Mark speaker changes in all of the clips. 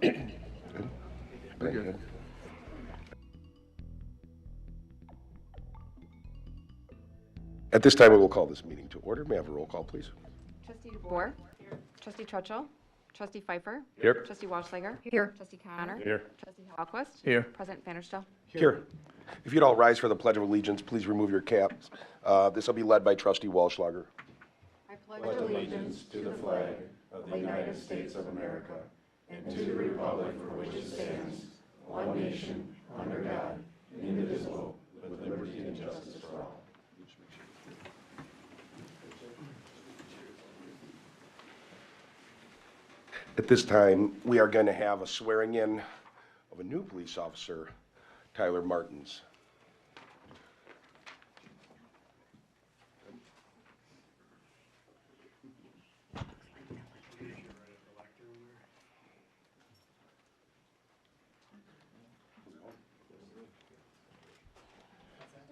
Speaker 1: Very good. At this time, we will call this meeting to order. May I have a roll call, please?
Speaker 2: Trustee DeBoer. Here. Trustee Churchill. Trustee Pfeiffer.
Speaker 3: Here.
Speaker 2: Trustee Wallschlager. Here. Trustee Connor.
Speaker 3: Here.
Speaker 2: Trustee Hallquist.
Speaker 3: Here.
Speaker 2: President Vanderstel.
Speaker 1: Here. If you'd all rise for the Pledge of Allegiance, please remove your caps. This will be led by Trustee Wallschlager.
Speaker 2: I pledge
Speaker 4: allegiance to the flag of the United States of America and to the republic for which it stands, one nation, under God, indivisible, with liberty and justice for all.
Speaker 1: At this time, we are going to have a swearing in of a new police officer, Tyler Martins.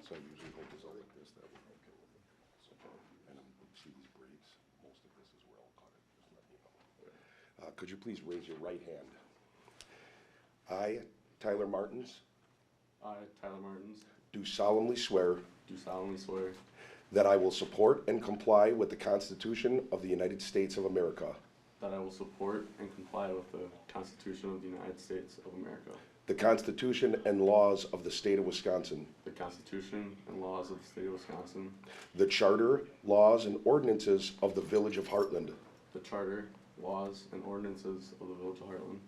Speaker 1: So I usually hold this all like this, that would okay with it. So, and see these braids, most of this is where I'll cut it, just let me know. Could you please raise your right hand? I, Tyler Martins,
Speaker 5: I, Tyler Martins,
Speaker 1: do solemnly swear
Speaker 5: do solemnly swear
Speaker 1: that I will support and comply with the Constitution of the United States of America,
Speaker 5: that I will support and comply with the Constitution of the United States of America,
Speaker 1: the Constitution and laws of the state of Wisconsin,
Speaker 5: the Constitution and laws of the state of Wisconsin,
Speaker 1: the charter, laws, and ordinances of the village of Hartland,
Speaker 5: the charter, laws, and ordinances of the village of Hartland,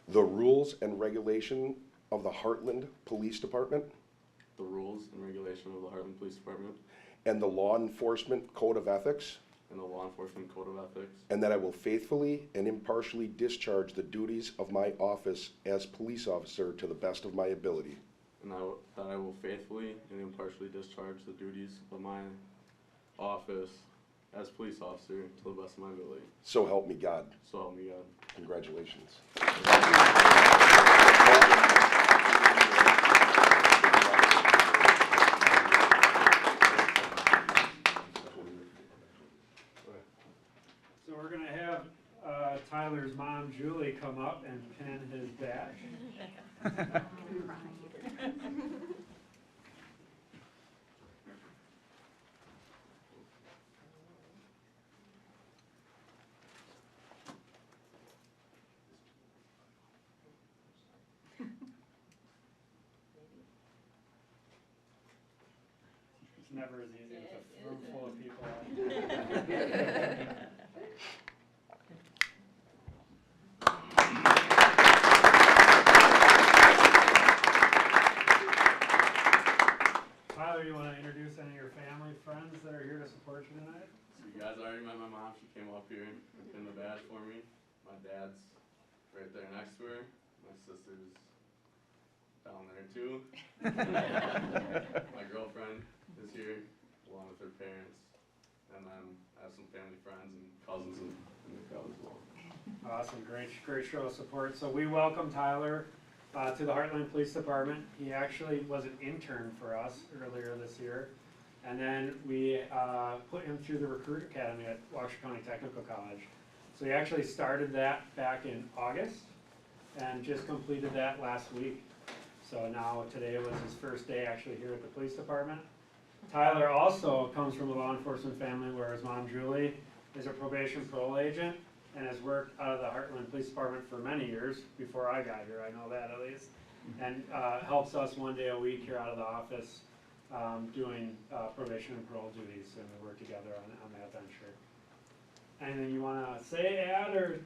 Speaker 1: the rules and regulation of the Hartland Police Department,
Speaker 5: the rules and regulation of the Hartland Police Department,
Speaker 1: and the law enforcement code of ethics,
Speaker 5: and the law enforcement code of ethics,
Speaker 1: and that I will faithfully and impartially discharge the duties of my office as police officer to the best of my ability.
Speaker 5: and that I will faithfully and impartially discharge the duties of my office as police officer to the best of my ability.
Speaker 1: So help me God.
Speaker 5: So help me God.
Speaker 1: Congratulations.
Speaker 6: So we're going to have Tyler's mom, Julie, come up and pin his badge. It's never as easy with a room full of people. Tyler, you want to introduce any of your family, friends that are here to support you tonight?
Speaker 5: So you guys already met my mom. She came up here and pinned the badge for me. My dad's right there next to her. My sister's down there too. My girlfriend is here along with her parents. And then I have some family friends and cousins in the crowd as well.
Speaker 6: Awesome, great show of support. So we welcome Tyler to the Hartland Police Department. He actually was an intern for us earlier this year. And then we put him through the Recruit Academy at Washington County Technical College. So he actually started that back in August and just completed that last week. So now today was his first day actually here at the police department. Tyler also comes from a law enforcement family where his mom, Julie, is a probation parole agent and has worked out of the Hartland Police Department for many years, before I got here, I know that at least, and helps us one day a week here out of the office doing probation and parole duties, and we work together on that venture. Anything you want to say, add, or?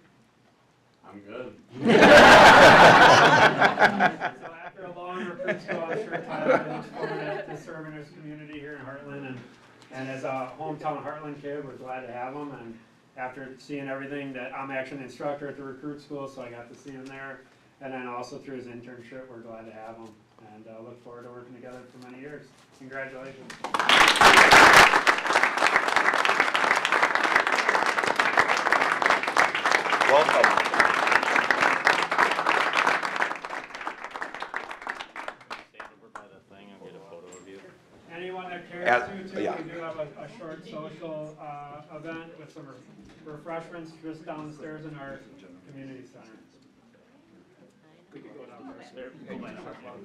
Speaker 5: I'm good.
Speaker 6: So after a long recruit school, I'm sure Tyler looks forward to serving his community here in Hartland, and as a hometown Hartland kid, we're glad to have him. And after seeing everything, that I'm actually an instructor at the recruit school, so I got to see him there, and then also through his internship, we're glad to have him, and look forward to working together for many years. Congratulations.
Speaker 1: Welcome.
Speaker 6: Anyone that cares to,
Speaker 1: yeah.
Speaker 6: we do have a short social event with some refreshments just down the stairs in our community center. We could go down there. Go by the Hartland.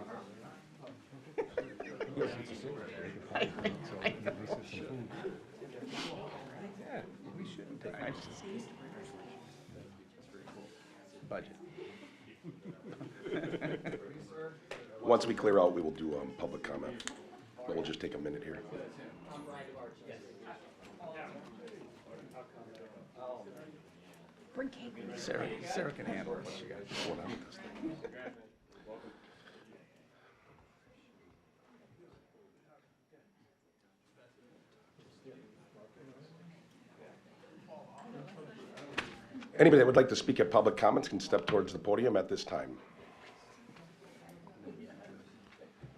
Speaker 3: Yeah, we shouldn't take my budget.
Speaker 1: Once we clear out, we will do public comment, but we'll just take a minute here.
Speaker 2: Bring cake.
Speaker 3: Sarah can handle it. She got
Speaker 1: Going on with this thing. Anybody that would like to speak at public comments can step towards the podium at this time.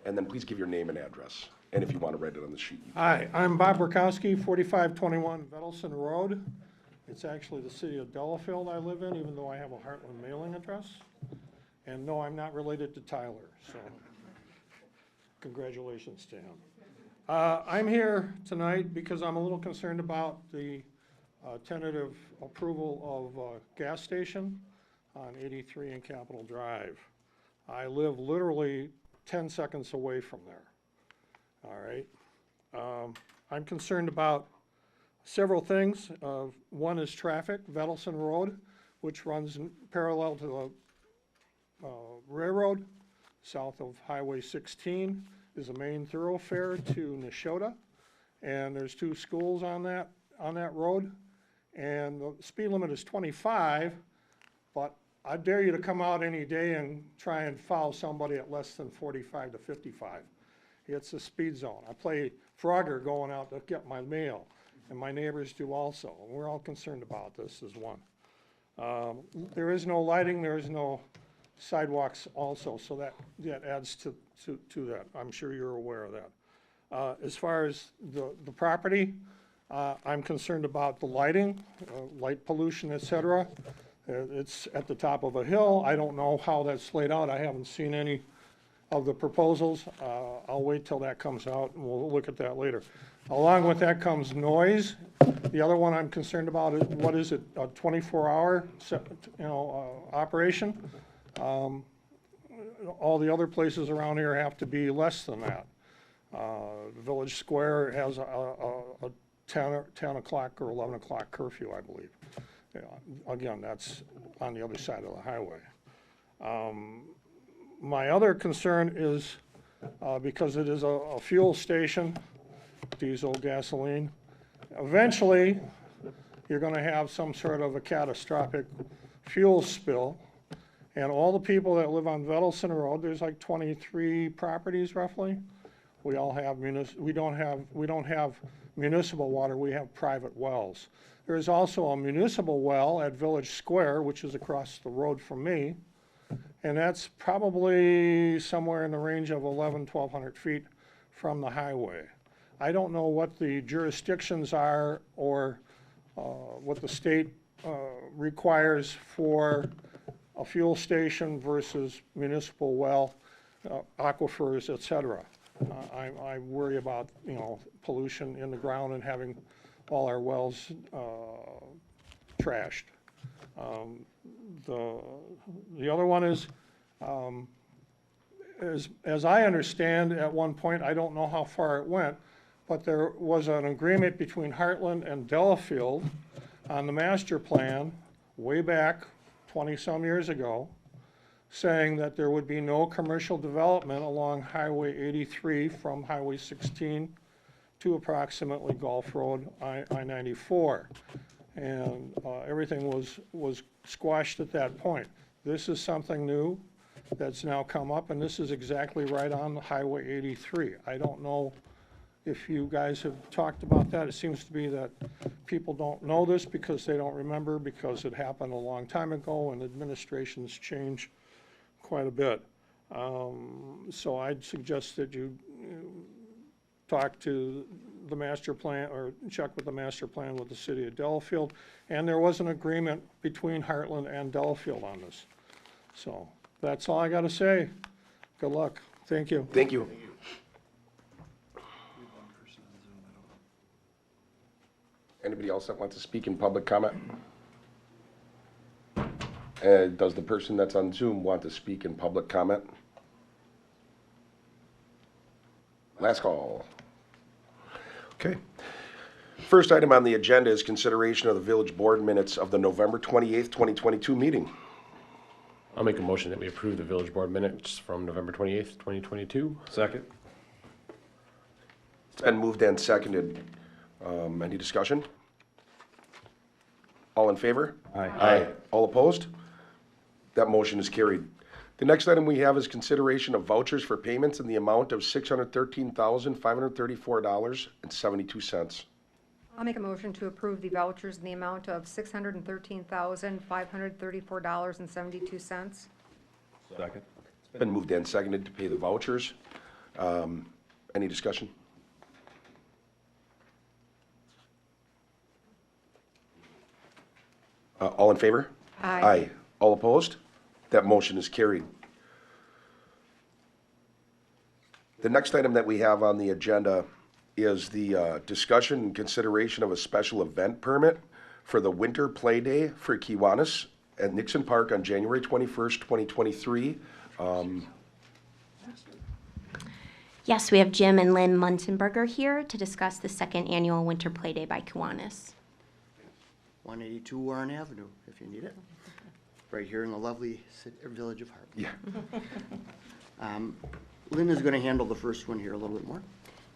Speaker 1: And then please give your name and address, and if you want to write it on the sheet.
Speaker 7: Hi, I'm Bob Burkowski, 4521 Vettleson Road. It's actually the city of Delafield I live in, even though I have a Hartland mailing address. And no, I'm not related to Tyler, so congratulations to him. I'm here tonight because I'm a little concerned about the tentative approval of a gas station on 83 and Capitol Drive. I live literally 10 seconds away from there. All right. I'm concerned about several things. One is traffic. Vettleson Road, which runs parallel to the railroad south of Highway 16, is a main thoroughfare to Neshota. And there's 2 schools on that road. And the speed limit is 25, but I dare you to come out any day and try and foul somebody at less than 45 to 55. It's a speed zone. I play Frogger going out to get my mail, and my neighbors do also. And we're all concerned about this as one. There is no lighting, there is no sidewalks also, so that adds to that. I'm sure you're aware of that. As far as the property, I'm concerned about the lighting, light pollution, et cetera. It's at the top of a hill. I don't know how that's laid out. I haven't seen any of the proposals. I'll wait till that comes out and we'll look at that later. Along with that comes noise. The other one I'm concerned about is, what is it, a 24-hour operation? All the other places around here have to be less than that. Village Square has a 10 o'clock or 11 o'clock curfew, I believe. Yeah, again, that's on the other side of the highway. My other concern is because it is a fuel station, diesel, gasoline, eventually you're going to have some sort of a catastrophic fuel spill. And all the people that live on Vettleson Road, there's like 23 properties roughly. We all have we don't have municipal water, we have private wells. There is also a municipal well at Village Square, which is across the road from me, and that's probably somewhere in the range of 1,200 feet from the highway. I don't know what the jurisdictions are or what the state requires for a fuel station versus municipal well, aquifers, et cetera. I worry about, pollution in the ground and having all our wells trashed. The other one is, as I understand, at one point, I don't know how far it went, but there was an agreement between Hartland and Delafield on the master plan way back 20-some years ago, saying that there would be no commercial development along Highway 83 from Highway 16 to approximately Gulf Road, I-94. And everything was squashed at that point. This is something new that's now come up, and this is exactly right on Highway 83. I don't know if you guys have talked about that. It seems to be that people don't know this because they don't remember, because it happened a long time ago and administrations change quite a bit. So I'd suggest that you talk to the master plan, or check with the master plan with the city of Delafield. And there was an agreement between Hartland and Delafield on this. So that's all I got to say. Good luck. Thank you.
Speaker 1: Thank you. Anybody else that wants to speak in public comment? Does the person that's on Zoom want to speak in public comment? Last call. Okay. First item on the agenda is consideration of the village board minutes of the November 28th, 2022 meeting.
Speaker 8: I'll make a motion that we approve the village board minutes from November 28th, 2022.
Speaker 4: Second.
Speaker 1: It's been moved and seconded. Any discussion? All in favor?
Speaker 4: Aye.
Speaker 1: All opposed? That motion is carried. The next item we have is consideration of vouchers for payments in the amount of $613,534.72.
Speaker 2: I'll make a motion to approve the vouchers in the amount of $613,534.72.
Speaker 4: Second.
Speaker 1: It's been moved and seconded to pay the vouchers. Any discussion? All in favor?
Speaker 2: Aye.
Speaker 1: All opposed? That motion is carried. The next item that we have on the agenda is the discussion and consideration of a special event permit for the winter play day for Kiwanis at Nixon Park on January 21st, 2023.
Speaker 9: Yes, we have Jim and Lynn Munzenberger here to discuss the second annual Winter Play Day by Kiwanis.
Speaker 10: 182 Warren Avenue, if you need it. Right here in the lovely village of Hartland.
Speaker 1: Yeah.
Speaker 10: Lynn is going to handle the first one here a little bit more.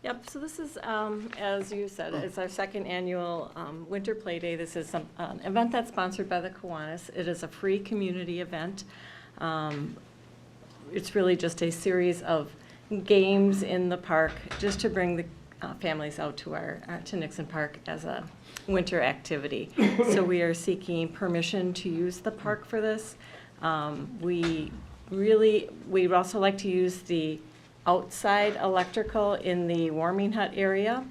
Speaker 11: Yep, so this is, as you said, it's our second annual Winter Play Day. This is an event that's sponsored by the Kiwanis. It is a free community event. It's really just a series of games in the park just to bring the families out to to Nixon Park as a winter activity. So we are seeking permission to use the park for this. We'd also like to use the outside electrical in the warming hut area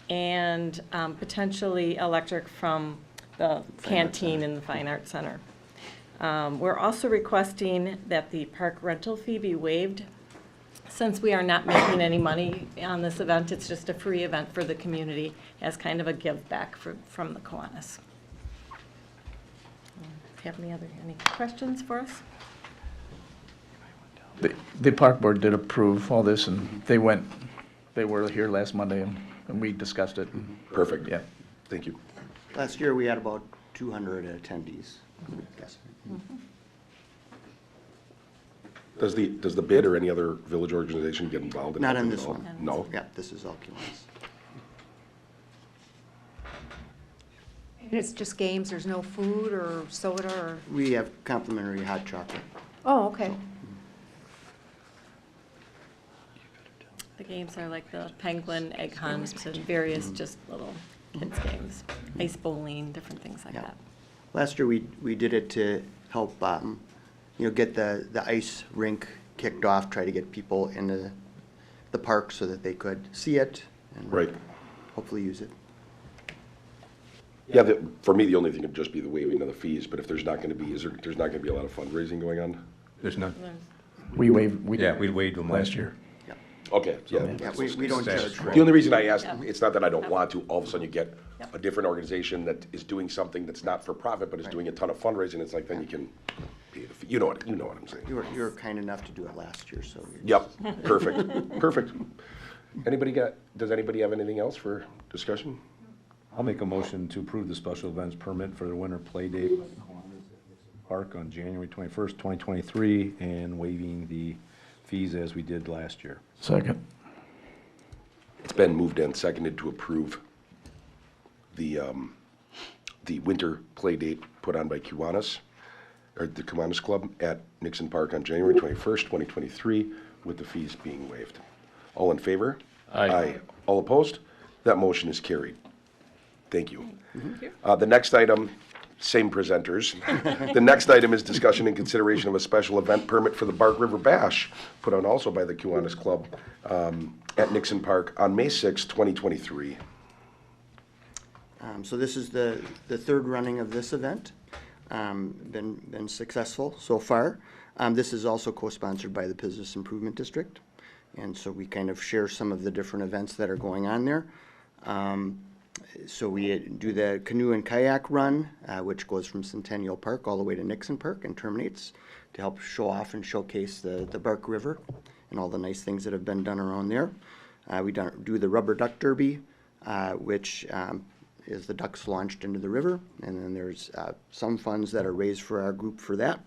Speaker 11: and potentially electric from the canteen in the Fine Arts Center. We're also requesting that the park rental fee be waived. Since we are not making any money on this event, it's just a free event for the community as kind of a give back from the Kiwanis. If you have any questions for us?
Speaker 3: The park board did approve all this, and they were here last Monday, and we discussed it.
Speaker 1: Perfect.
Speaker 3: Yeah.
Speaker 1: Thank you.
Speaker 10: Last year, we had about 200 attendees. Yes.
Speaker 1: Does the bid or any other village organization get involved in
Speaker 10: Not
Speaker 1: helping
Speaker 10: in
Speaker 1: at
Speaker 10: this
Speaker 1: all?
Speaker 10: one.
Speaker 1: No?
Speaker 10: Yeah, this is all Kiwanis.
Speaker 2: And it's just games, there's no food or soda or,
Speaker 10: We have complimentary hot chocolate.
Speaker 2: oh, okay.
Speaker 11: The games are like the penguin egg hunt and various just little kids games, ice bowling, different things like
Speaker 10: Yeah.
Speaker 11: that.
Speaker 10: Last year, we did it to help, get the ice rink kicked off, try to get people into the park so that they could see it and
Speaker 1: Right.
Speaker 10: hopefully use it.
Speaker 1: Yeah, for me, the only thing would just be the waiving of the fees, but if there's not gonna be, there's not gonna be a lot of fundraising going on?
Speaker 4: There's none.
Speaker 3: We waived.
Speaker 4: We waived them
Speaker 3: last year.
Speaker 1: Okay, yeah.
Speaker 10: Yeah, we don't charge for
Speaker 1: The
Speaker 10: it.
Speaker 1: only reason I ask,
Speaker 11: Yeah.
Speaker 1: it's not that I don't want to, all of a sudden you get
Speaker 11: Yep.
Speaker 1: a different organization that is doing something that's not for profit, but is doing a ton of fundraising, it's like, then you can pay the fee, you know what I'm saying?
Speaker 10: You were kind enough to do it last year, so.
Speaker 1: Yep, perfect, perfect. Does anybody have anything else for discussion?
Speaker 4: I'll make a motion to approve the special events permit for the winter play day park on January 21st, 2023, and waiving the fees as we did last year.
Speaker 3: Second.
Speaker 1: It's been moved and seconded to approve the winter play date put on by Kiwanis, or the Kiwanis Club at Nixon Park on January 21st, 2023, with the fees being waived. All in favor?
Speaker 8: Aye.
Speaker 1: All opposed? That motion is carried. Thank you. The next item, same presenters. The next item is discussion and consideration of a special event permit for the Bark River Bash, put on also by the Kiwanis Club at Nixon Park on May 6, 2023.
Speaker 10: So this is the third running of this event. Been successful so far. This is also co-sponsored by the Business Improvement District. And so we kind of share some of the different events that are going on there. So we do the canoe and kayak run, which goes from Centennial Park all the way to Nixon Park and terminates to help show off and showcase the Bark River and all the nice things that have been done around there. We do the rubber duck derby, which is the ducks launched into the river, and then there's some funds that are raised for our group for that.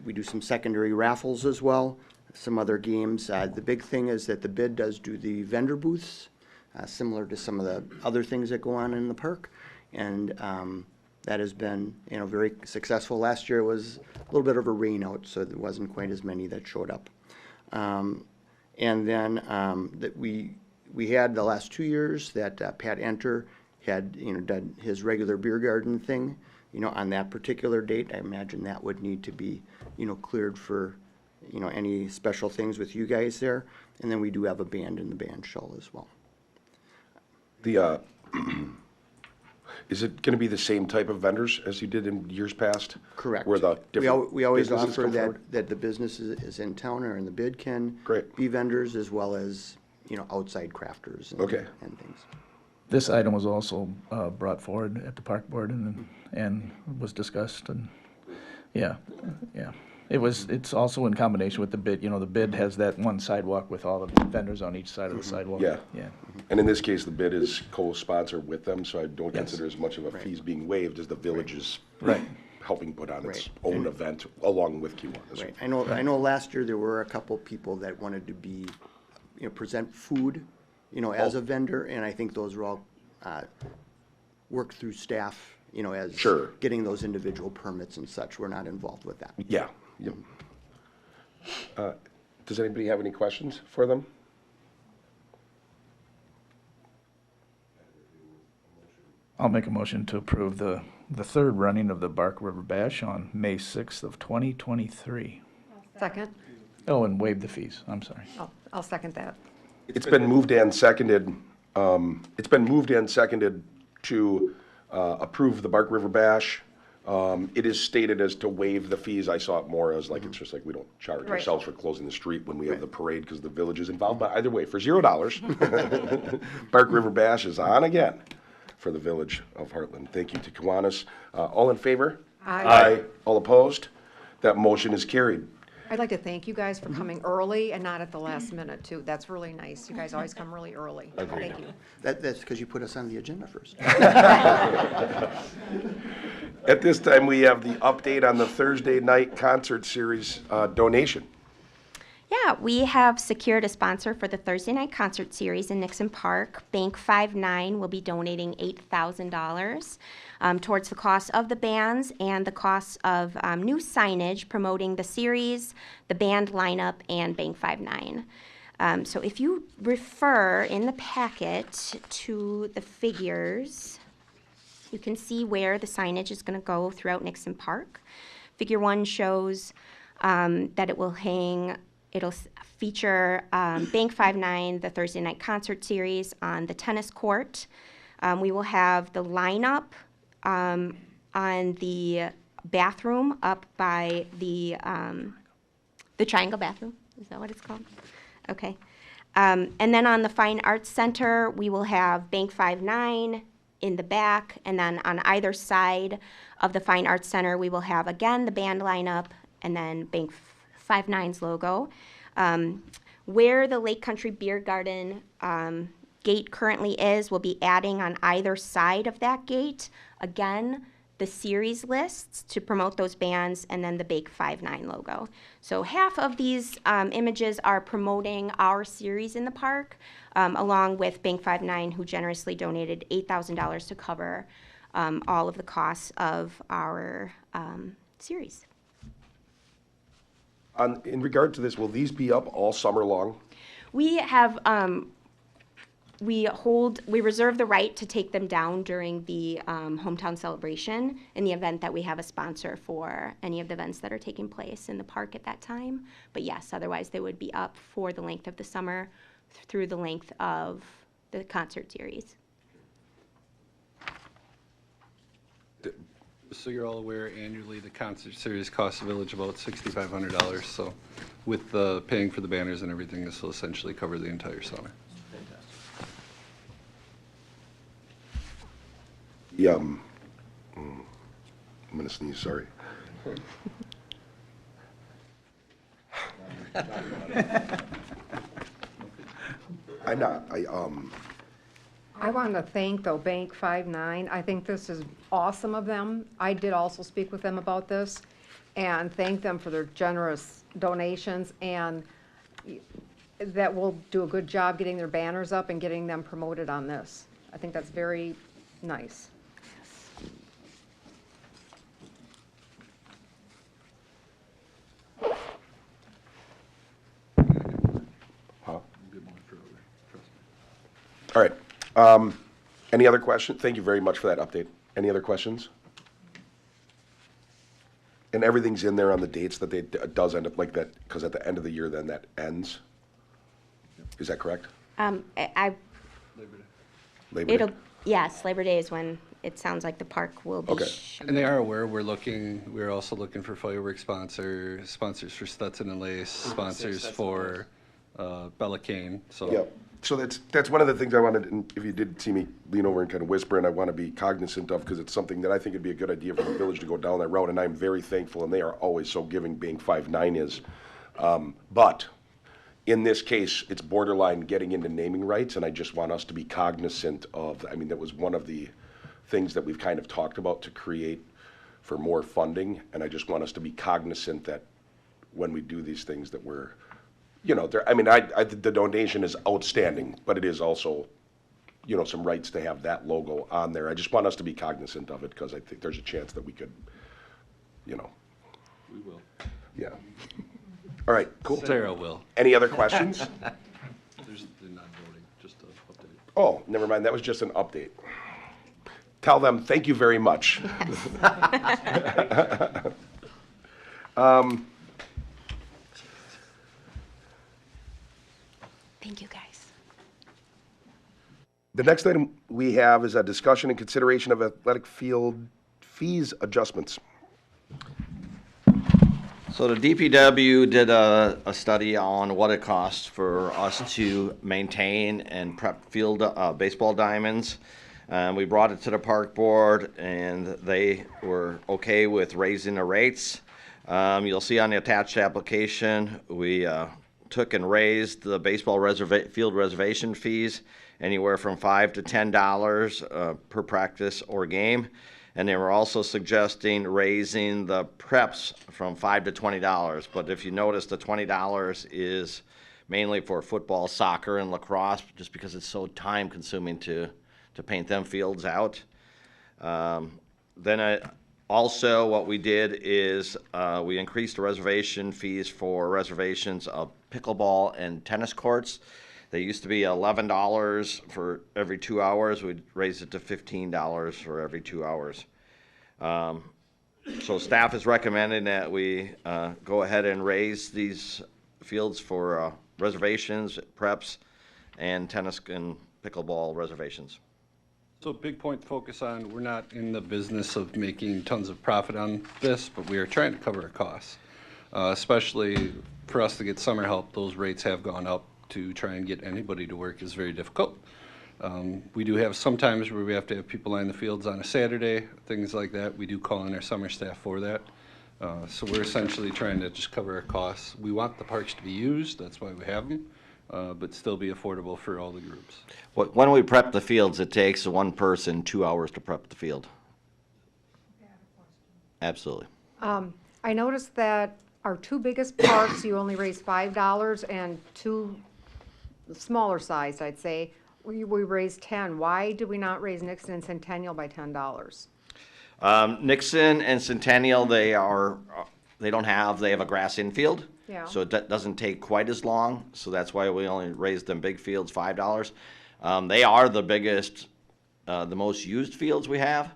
Speaker 10: We do some secondary raffles as well, some other games. The big thing is that the bid does do the vendor booths, similar to some of the other things that go on in the park, and that has been, you know, very successful. Last year was a little bit of a rain out, so there wasn't quite as many that showed up. And then that we had the last 2 years that Pat Enter had, you know, done his regular beer garden thing, you know, on that particular date. I imagine that would need to be, you know, cleared for, you know, any special things with you guys there. And then we do have a band in the band shell as well.
Speaker 1: The, is it gonna be the same type of vendors as you did in years past?
Speaker 10: Correct.
Speaker 1: Where the different
Speaker 10: We always
Speaker 1: businesses
Speaker 10: offer
Speaker 1: come forward?
Speaker 10: that the businesses in town or in the bid can
Speaker 1: Great.
Speaker 10: be vendors, as well as, you know, outside crafters and,
Speaker 1: Okay.
Speaker 10: and things.
Speaker 3: This item was also brought forward at the park board and was discussed, and, yeah. It's also in combination with the bid. You know, the bid has that one sidewalk with all the vendors on each side of the sidewalk.
Speaker 1: Yeah.
Speaker 3: Yeah.
Speaker 1: And in this case, the bid is co-sponsored with them, so I don't
Speaker 3: Yes.
Speaker 1: consider as much of a fees being waived as the village is
Speaker 3: Right.
Speaker 1: helping put on its
Speaker 10: Right.
Speaker 1: own event along with Kiwanis.
Speaker 10: Right. I know last year there were a couple people that wanted to be, you know, present food, you know, as a vendor, and I think those were all worked through staff, you know, as
Speaker 1: Sure.
Speaker 10: getting those individual permits and such. We're not involved with that.
Speaker 1: Yeah, yep. Does anybody have any questions for them?
Speaker 3: I'll make a motion to approve the third running of the Bark River Bash on May 6th of 2023.
Speaker 2: Second?
Speaker 3: Oh, and waive the fees. I'm sorry.
Speaker 2: Oh, I'll second that.
Speaker 1: It's been moved and seconded, to approve the Bark River Bash. It is stated as to waive the fees. I saw it more as like, it's just like we don't charge
Speaker 2: Right.
Speaker 1: ourselves for closing the street when we have the parade because the village is involved. But either way, for $0, Bark River Bash is on again for the village of Hartland. Thank you to Kiwanis. All in favor?
Speaker 2: Aye.
Speaker 1: All opposed? That motion is carried.
Speaker 2: I'd like to thank you guys for coming early and not at the last minute, too. That's really nice. You guys always come really early. Thank you.
Speaker 10: That's because you put us on the agenda first.
Speaker 1: At this time, we have the update on the Thursday night concert series donation.
Speaker 9: Yeah, we have secured a sponsor for the Thursday night concert series in Nixon Park. Bank 59 will be donating $8,000 towards the cost of the bands and the cost of new signage promoting the series, the band lineup, and Bank 59. So if you refer in the packet to the figures, you can see where the signage is going to go throughout Nixon Park. Figure 1 shows that it will hang. It'll feature Bank 59, the Thursday night concert series, on the tennis court. We will have the lineup on the bathroom up by the triangle bathroom. Is that what it's called? Okay. And then on the Fine Arts Center, we will have Bank 59 in the back, and then on either side of the Fine Arts Center, we will have, again, the band lineup, and then Bank 59's logo. Where the Lake Country Beer Garden gate currently is, we'll be adding on either side of that gate, again, the series lists to promote those bands, and then the Bank 59 logo. So half of these images are promoting our series in the park, along with Bank 59, who generously donated $8,000 to cover all of the costs of our series.
Speaker 1: In regard to this, will these be up all summer long?
Speaker 9: We have, we reserve the right to take them down during the hometown celebration in the event that we have a sponsor for any of the events that are taking place in the park at that time. But yes, otherwise they would be up for the length of the summer through the length of the concert series.
Speaker 12: So you're all aware, annually the concert series costs the village about $6,500. So with the paying for the banners and everything, this will essentially cover the entire summer.
Speaker 1: Yeah, I'm gonna sneeze, sorry. I'm not,
Speaker 2: I want to thank, though, Bank 59. I think this is awesome of them. I did also speak with them about this and thank them for their generous donations, and that will do a good job getting their banners up and getting them promoted on this. I think that's very nice.
Speaker 1: all right. Any other questions? Thank you very much for that update. Any other questions? And everything's in there on the dates that it does end up like that, because at the end of the year, then that ends? Is that correct? Labor Day?
Speaker 9: Yes, Labor Day is when it sounds like the park will be.
Speaker 1: Okay.
Speaker 12: And they are aware, we're also looking for fireworks sponsors for Stetson and Lace, sponsors for Bella Cane, so.
Speaker 1: Yeah, so that's one of the things I wanted, and if you did see me lean over and kind of whisper, and I want to be cognizant of, because it's something that I think would be a good idea for the village to go down that road, and I'm very thankful, and they are always so giving, being 5-9 is. But in this case, it's borderline getting into naming rights, and I just want us to be cognizant of, I mean, that was one of the things that we've kind of talked about to create for more funding, and I just want us to be cognizant that when we do these things that we're, you know, I mean, the donation is outstanding, but it is also, you know, some rights to have that logo on there. I just want us to be cognizant of it, because I think there's a chance that we could, you know.
Speaker 12: We will.
Speaker 1: Yeah. All right, cool.
Speaker 12: Sarah will.
Speaker 1: Any other questions?
Speaker 12: They're not voting, just an update.
Speaker 1: Oh, never mind, that was just an update. Tell them, thank you very much.
Speaker 9: Thank you, guys.
Speaker 1: The next item we have is a discussion and consideration of athletic field fees adjustments.
Speaker 13: So the DPW did a study on what it costs for us to maintain and prep field baseball diamonds. We brought it to the park board, and they were okay with raising the rates. You'll see on the attached application, we took and raised the baseball field reservation fees anywhere from $5 to $10 per practice or game. And they were also suggesting raising the preps from $5 to $20. But if you notice, the $20 is mainly for football, soccer, and lacrosse, just because it's so time consuming to paint them fields out. Also what we did is we increased the reservation fees for reservations of pickleball and tennis courts. They used to be $11 for every 2 hours. We raised it to $15 for every 2 hours. So staff is recommending that we go ahead and raise these fields for reservations, preps, and tennis and pickleball reservations.
Speaker 12: So a big point to focus on, we're not in the business of making tons of profit on this, but we are trying to cover our costs. Especially for us to get summer help, those rates have gone up. To try and get anybody to work is very difficult. We do have some times where we have to have people line the fields on a Saturday, things like that. We do call in our summer staff for that. So we're essentially trying to just cover our costs. We want the parks to be used, that's why we have them, but still be affordable for all the groups.
Speaker 13: When we prep the fields, it takes one person 2 hours to prep the field. Absolutely.
Speaker 2: I noticed that our two biggest parks, you only raised $5, and two smaller size, I'd say, we raised 10. Why did we not raise Nixon and Centennial by $10?
Speaker 13: Nixon and Centennial, they have a grass infield.
Speaker 2: Yeah.
Speaker 13: So it doesn't take quite as long, so that's why we only raised them big fields $5. They are the biggest, the most used fields we have.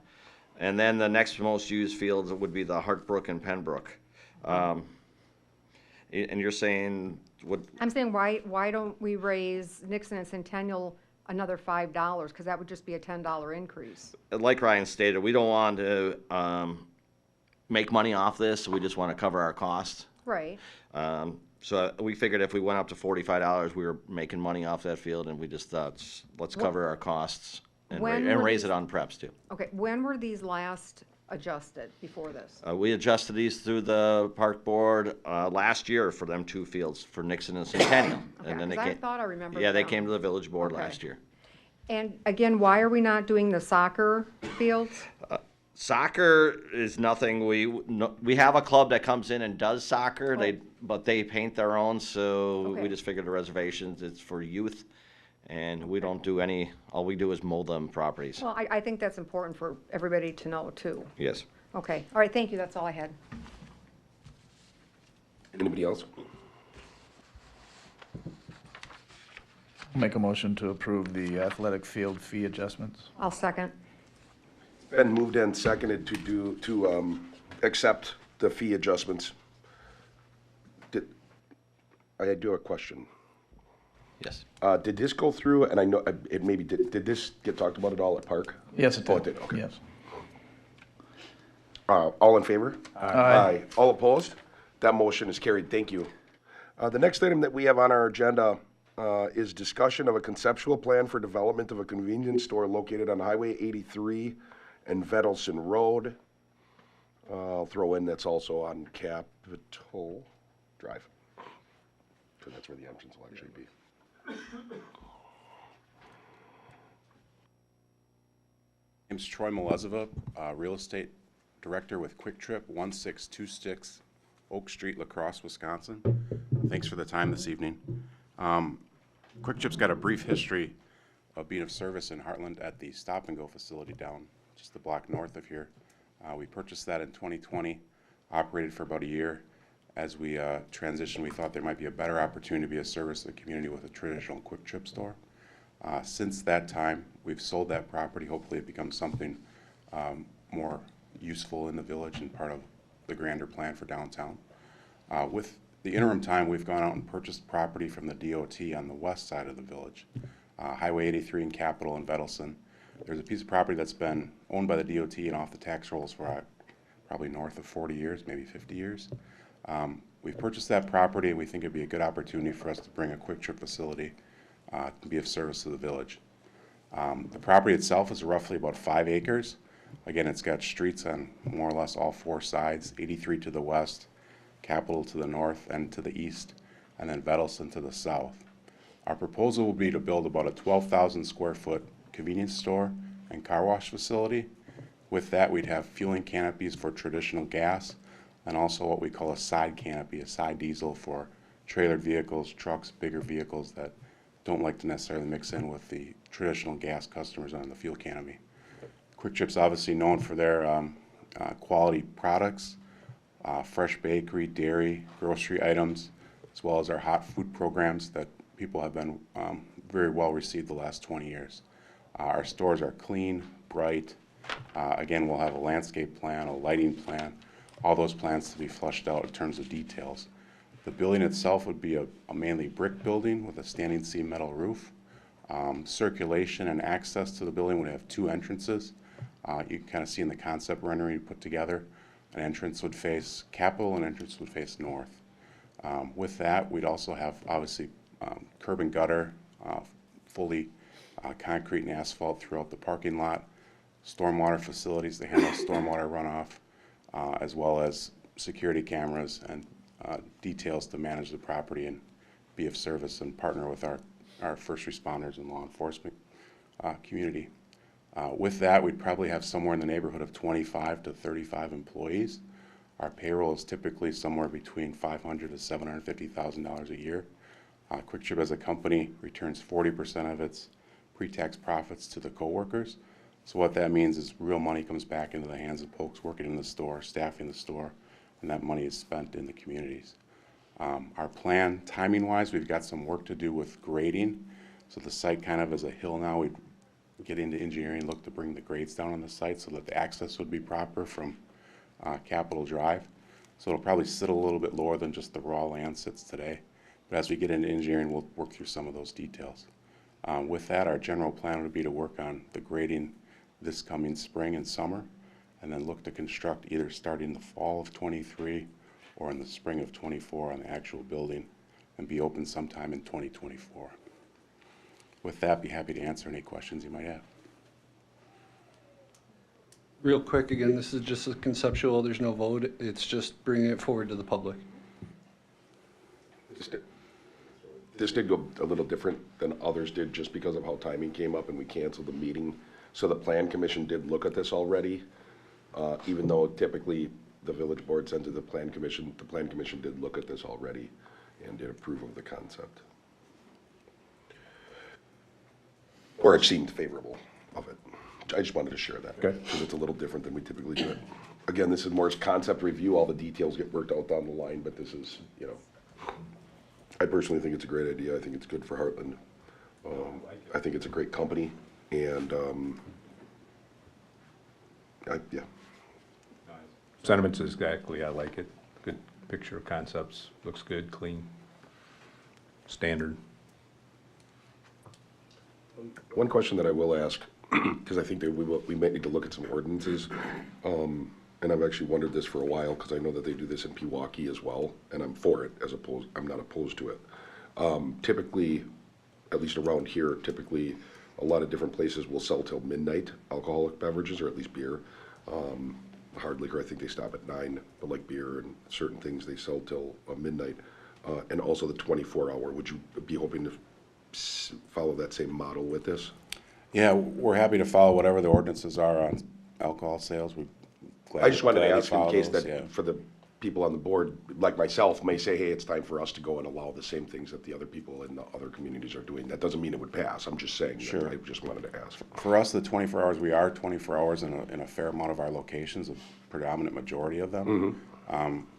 Speaker 13: And then the next most used fields would be the Hartbrook and Pembroke. And you're saying what?
Speaker 2: I'm saying why don't we raise Nixon and Centennial another $5? Because that would just be a $10 increase.
Speaker 13: Like Ryan stated, we don't want to make money off this. We just want to cover our costs.
Speaker 2: Right.
Speaker 13: So we figured if we went up to $45, we were making money off that field, and we just thought, let's cover our costs and
Speaker 2: When
Speaker 13: and
Speaker 2: were
Speaker 13: raise
Speaker 2: these-
Speaker 13: it on preps too.
Speaker 2: Okay, when were these last adjusted before this?
Speaker 13: We adjusted these through the park board last year for them 2 fields, for Nixon and Centennial.
Speaker 2: Okay,
Speaker 13: And then they
Speaker 2: 'cause I
Speaker 13: came.
Speaker 2: thought I remembered
Speaker 13: Yeah, they
Speaker 2: them.
Speaker 13: came to the village board
Speaker 2: Okay.
Speaker 13: last year.
Speaker 2: And again, why are we not doing the soccer fields?
Speaker 13: Soccer is nothing, we have a club that comes in and does soccer,
Speaker 2: Oh.
Speaker 13: but they paint their own, so we
Speaker 2: Okay.
Speaker 13: just figured the reservations, it's for youth. And we don't do any, all we do is mow them properties.
Speaker 2: Well, I think that's important for everybody to know too.
Speaker 13: Yes.
Speaker 2: Okay, all right, thank you, that's all I had.
Speaker 1: Anybody else?
Speaker 3: Make a motion to approve the athletic field fee adjustments.
Speaker 2: I'll second.
Speaker 1: Been moved and seconded accept the fee adjustments. I do have a question.
Speaker 13: Yes.
Speaker 1: Did this go through, and I know, it maybe, did this get talked about at all at Park?
Speaker 3: Yes, it
Speaker 1: Oh,
Speaker 3: did.
Speaker 1: okay.
Speaker 3: Yes.
Speaker 1: All in favor?
Speaker 3: Aye.
Speaker 1: All opposed? That motion is carried. Thank you. The next item that we have on our agenda is discussion of a conceptual plan for development of a convenience store located on Highway 83 and Vettleson Road. I'll throw in that's also on Capitol Drive, because that's where the entrance will actually be.
Speaker 14: Name's Troy Malezova, Real Estate Director with Quick Trip, 1626 Oak Street, La Crosse, Wisconsin. Thanks for the time this evening. Quick Trip's got a brief history of being of service in Hartland at the Stop and Go facility down just a block north of here. We purchased that in 2020, operated for about a year. As we transitioned, we thought there might be a better opportunity to be of service to the community with a traditional Quick Trip store. Since that time, we've sold that property. Hopefully it becomes something more useful in the village and part of the grander plan for downtown. With the interim time, we've gone out and purchased property from the DOT on the west side of the village, Highway 83 in Capitol and Vettleson. There's a piece of property that's been owned by the DOT and off the tax rolls for probably north of 40 years, maybe 50 years. We've purchased that property, and we think it'd be a good opportunity for us to bring a Quick Trip facility to be of service to the village. The property itself is roughly about 5 acres. Again, it's got streets on more or less all 4 sides, 83 to the west, Capitol to the north and to the east, and then Vettleson to the south. Our proposal would be to build about a 12,000 square foot convenience store and car wash facility. With that, we'd have fueling canopies for traditional gas, and also what we call a side canopy, a side diesel for trailered vehicles, trucks, bigger vehicles that don't like to necessarily mix in with the traditional gas customers on the fuel canopy. Quick Trip's obviously known for their quality products, fresh bakery, dairy, grocery items, as well as our hot food programs that people have been very well received the last 20 years. Our stores are clean, bright. Again, we'll have a landscape plan, a lighting plan, all those plans to be fleshed out in terms of details. The building itself would be a mainly brick building with a standing seam metal roof. Circulation and access to the building would have 2 entrances. You can kind of see in the concept rendering put together, an entrance would face Capitol, an entrance would face north. With that, we'd also have obviously curb and gutter, fully concrete and asphalt throughout the parking lot, stormwater facilities to handle stormwater runoff, as well as security cameras and details to manage the property and be of service and partner with our first responders and law enforcement community. With that, we'd probably have somewhere in the neighborhood of 25 to 35 employees. Our payroll is typically somewhere between $500,000 to $750,000 a year. Quick Trip as a company returns 40% of its pre-tax profits to the coworkers. So what that means is real money comes back into the hands of folks working in the store, staffing the store, and that money is spent in the communities. Our plan, timing-wise, we've got some work to do with grading. So the site kind of is a hill now. We'd get into engineering, look to bring the grades down on the site so that the access would be proper from Capitol Drive. So it'll probably sit a little bit lower than just the raw land sits today. But as we get into engineering, we'll work through some of those details. With that, our general plan would be to work on the grading this coming spring and summer, and then look to construct either starting the fall of '23 or in the spring of '24 on the actual building and be open sometime in 2024. With that, be happy to answer any questions you might have.
Speaker 12: Real quick, again, this is just a conceptual, there's no vote, it's just bringing it forward to the public.
Speaker 1: This did go a little different than others did just because of how timing came up and we canceled the meeting. So the plan commission did look at this already, even though typically the village board sends it to the plan commission did look at this already and did approve of the concept. Or it seemed favorable of it. I just wanted to share that.
Speaker 8: Okay.
Speaker 1: Because it's a little different than we typically do it. Again, this is more concept review, all the details get worked out down the line, but this is, you know, I personally think it's a great idea. I think it's good for Hartland. I think it's a great company, and, yeah.
Speaker 15: Sentiments exactly, I like it. Good picture of concepts, looks good, clean, standard.
Speaker 1: One question that I will ask, because I think that we might need to look at some ordinances, and I've actually wondered this for a while, because I know that they do this in Pewaukee as well, and I'm for it, I'm not opposed to it. Typically, at least around here, typically, a lot of different places will sell till midnight alcoholic beverages, or at least beer. Hard liquor, I think they stop at 9, but like beer and certain things, they sell till midnight. And also the 24-hour, would you be hoping to follow that same model with this?
Speaker 14: Yeah, we're happy to follow whatever the ordinances are on alcohol sales.
Speaker 1: I just wanted to ask in case
Speaker 14: those,
Speaker 1: that for the people on the board, like myself, may say, hey, it's time for us to go and allow the same things that the other people in the other communities are doing. That doesn't mean it would pass. I'm just saying.
Speaker 14: Sure.
Speaker 1: I just wanted to ask.
Speaker 14: For us, the 24 hours, we are 24 hours in a fair amount of our locations, a predominant majority of them.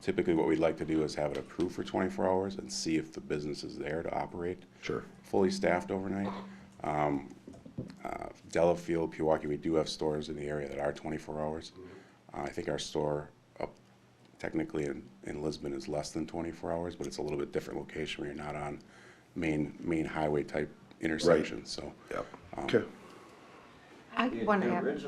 Speaker 14: Typically, what we'd like to do is have it approved for 24 hours and see if the business is there to operate.
Speaker 1: Sure.
Speaker 14: Fully staffed overnight. Delafield, Pewaukee, we do have stores in the area that are 24 hours. I think our store up technically in Lisbon is less than 24 hours, but it's a little bit different location where you're not on main highway type intersections. So,
Speaker 1: yeah. Okay.
Speaker 2: I want to add,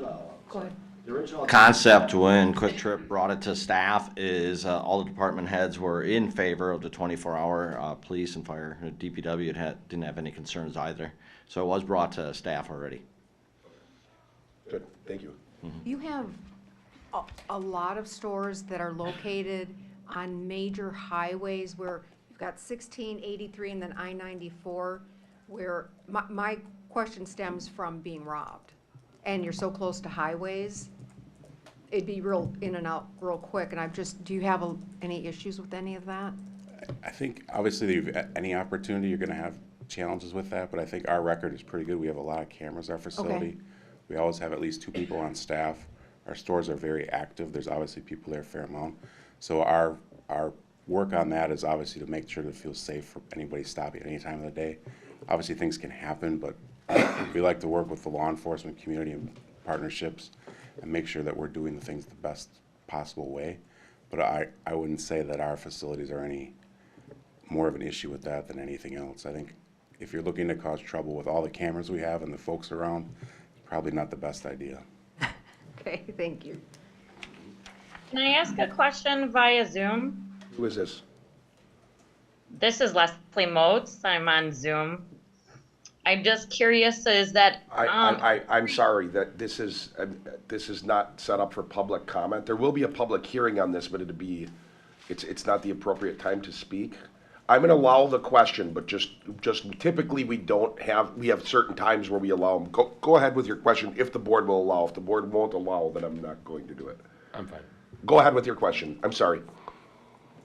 Speaker 2: go ahead.
Speaker 13: The original concept when Quick Trip brought it to staff is all the department heads were in favor of the 24-hour. Police and fire, DPW didn't have any concerns either. So it was brought to staff already.
Speaker 1: Good, thank you.
Speaker 2: You have a lot of stores that are located on major highways where you've got 1683 and then I-94, where my question stems from being robbed. And you're so close to highways, it'd be real in and out real quick. And do you have any issues with any of that?
Speaker 14: I think obviously any opportunity you're going to have challenges with that, but I think our record is pretty good. We have a lot of cameras at our facility.
Speaker 2: Okay.
Speaker 14: We always have at least 2 people on staff. Our stores are very active. There's obviously people there a fair amount. So our work on that is obviously to make sure that it feels safe for anybody stopping at any time of the day. Obviously things can happen, but we like to work with the law enforcement community and partnerships and make sure that we're doing the things the best possible way. But I wouldn't say that our facilities are any more of an issue with that than anything else. I think if you're looking to cause trouble with all the cameras we have and the folks around, it's probably not the best idea.
Speaker 2: Okay, thank you.
Speaker 16: Can I ask a question via Zoom?
Speaker 1: Who is this?
Speaker 16: This is Leslie Motes. I'm on Zoom. I'm just curious, is that...
Speaker 1: I'm sorry that this is not set up for public comment. There will be a public hearing on this, but it's not the appropriate time to speak. I'm going to allow the question, but just typically we have certain times where we allow them. Go ahead with your question if the board will allow. If the board won't allow, then I'm not going to do it.
Speaker 8: I'm fine.
Speaker 1: Go ahead with your question. I'm sorry.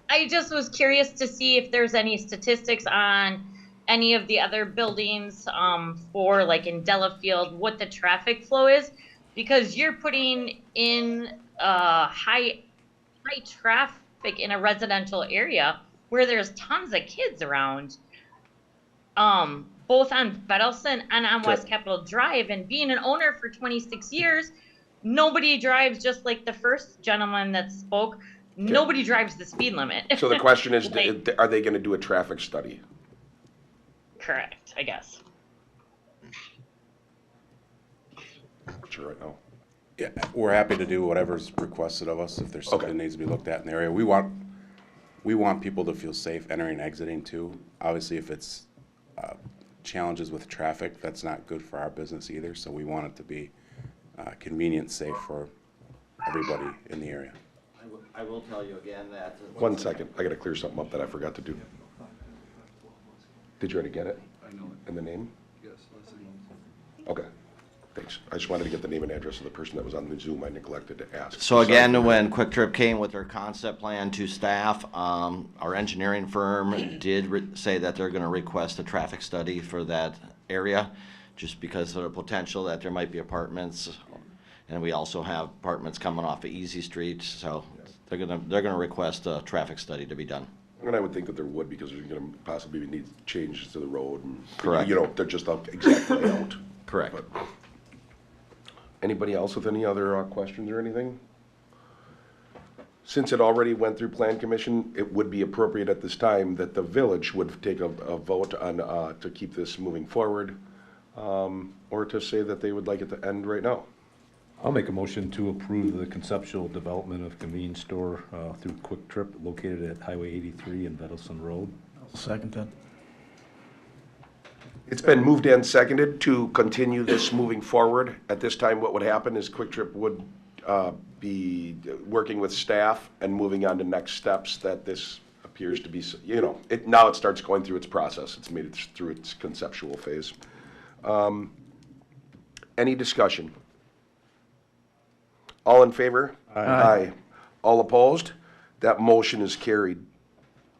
Speaker 16: I just was curious to see if there's any statistics on any of the other buildings for like in Delafield, what the traffic flow is, because you're putting in high traffic in a residential area where there's tons of kids around, both on Vettleson and on West Capitol Drive. And being an owner for 26 years, nobody drives, just like the first gentleman that spoke, nobody drives the speed limit.
Speaker 1: So the question is,
Speaker 16: Like,
Speaker 1: are they going to do a traffic study?
Speaker 16: correct, I guess.
Speaker 1: Sure, right now.
Speaker 14: Yeah, we're happy to do whatever's requested of us if there's something that needs to be looked at in the area. We want people to feel safe entering and exiting too. Obviously, if it's challenges with traffic, that's not good for our business either. So we want it to be convenient, safe for everybody in the area.
Speaker 13: I will tell you again that.
Speaker 1: 1 second, I gotta clear something up that I forgot to do. Did you already get it?
Speaker 12: I know it.
Speaker 1: And the name?
Speaker 12: Yes, Leslie.
Speaker 1: Okay, thanks. I just wanted to get the name and address of the person that was on the Zoom. I neglected to ask.
Speaker 13: So again, when Quick Trip came with their concept plan to staff, our engineering firm did say that they're gonna request a traffic study for that area, just because of the potential that there might be apartments. And we also have apartments coming off of Easy Street, so they're gonna request a traffic study to be done.
Speaker 1: And I would think that there would, because there's gonna possibly need changes to the road and.
Speaker 13: Correct.
Speaker 1: You know, they're just out exactly out.
Speaker 13: Correct.
Speaker 1: But anybody else with any other questions or anything? Since it already went through Plan Commission, it would be appropriate at this time that the village would take a vote on, to keep this moving forward, or to say that they would like it to end right now.
Speaker 15: I'll make a motion to approve the conceptual development of convenience store through Quick Trip located at Highway 83 and Vettleson Road.
Speaker 3: I'll second that.
Speaker 1: It's been moved and seconded to continue this moving forward. At this time, what would happen is Quick Trip would be working with staff and moving on to next steps that this appears to be, you know, now it starts going through its process. It's made it through its conceptual phase. Any discussion? All in favor? Aye. All opposed? That motion is carried.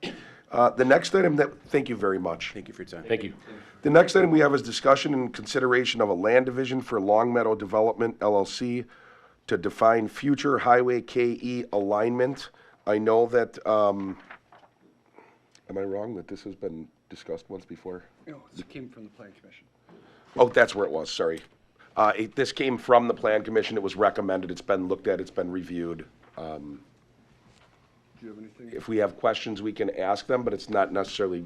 Speaker 1: The next item thank you very much.
Speaker 14: Thank you for your time.
Speaker 8: Thank you.
Speaker 1: The next item we have is discussion and consideration of a land division for Long Meadow Development LLC to define future Highway KE alignment. I know that, am I wrong that this has been discussed once before?
Speaker 12: No, it came from the Plan Commission.
Speaker 1: Oh, that's where it was, sorry. This came from the Plan Commission, it was recommended, it's been looked at, it's been reviewed.
Speaker 12: Do you have anything?
Speaker 1: If we have questions, we can ask them, but it's not necessary,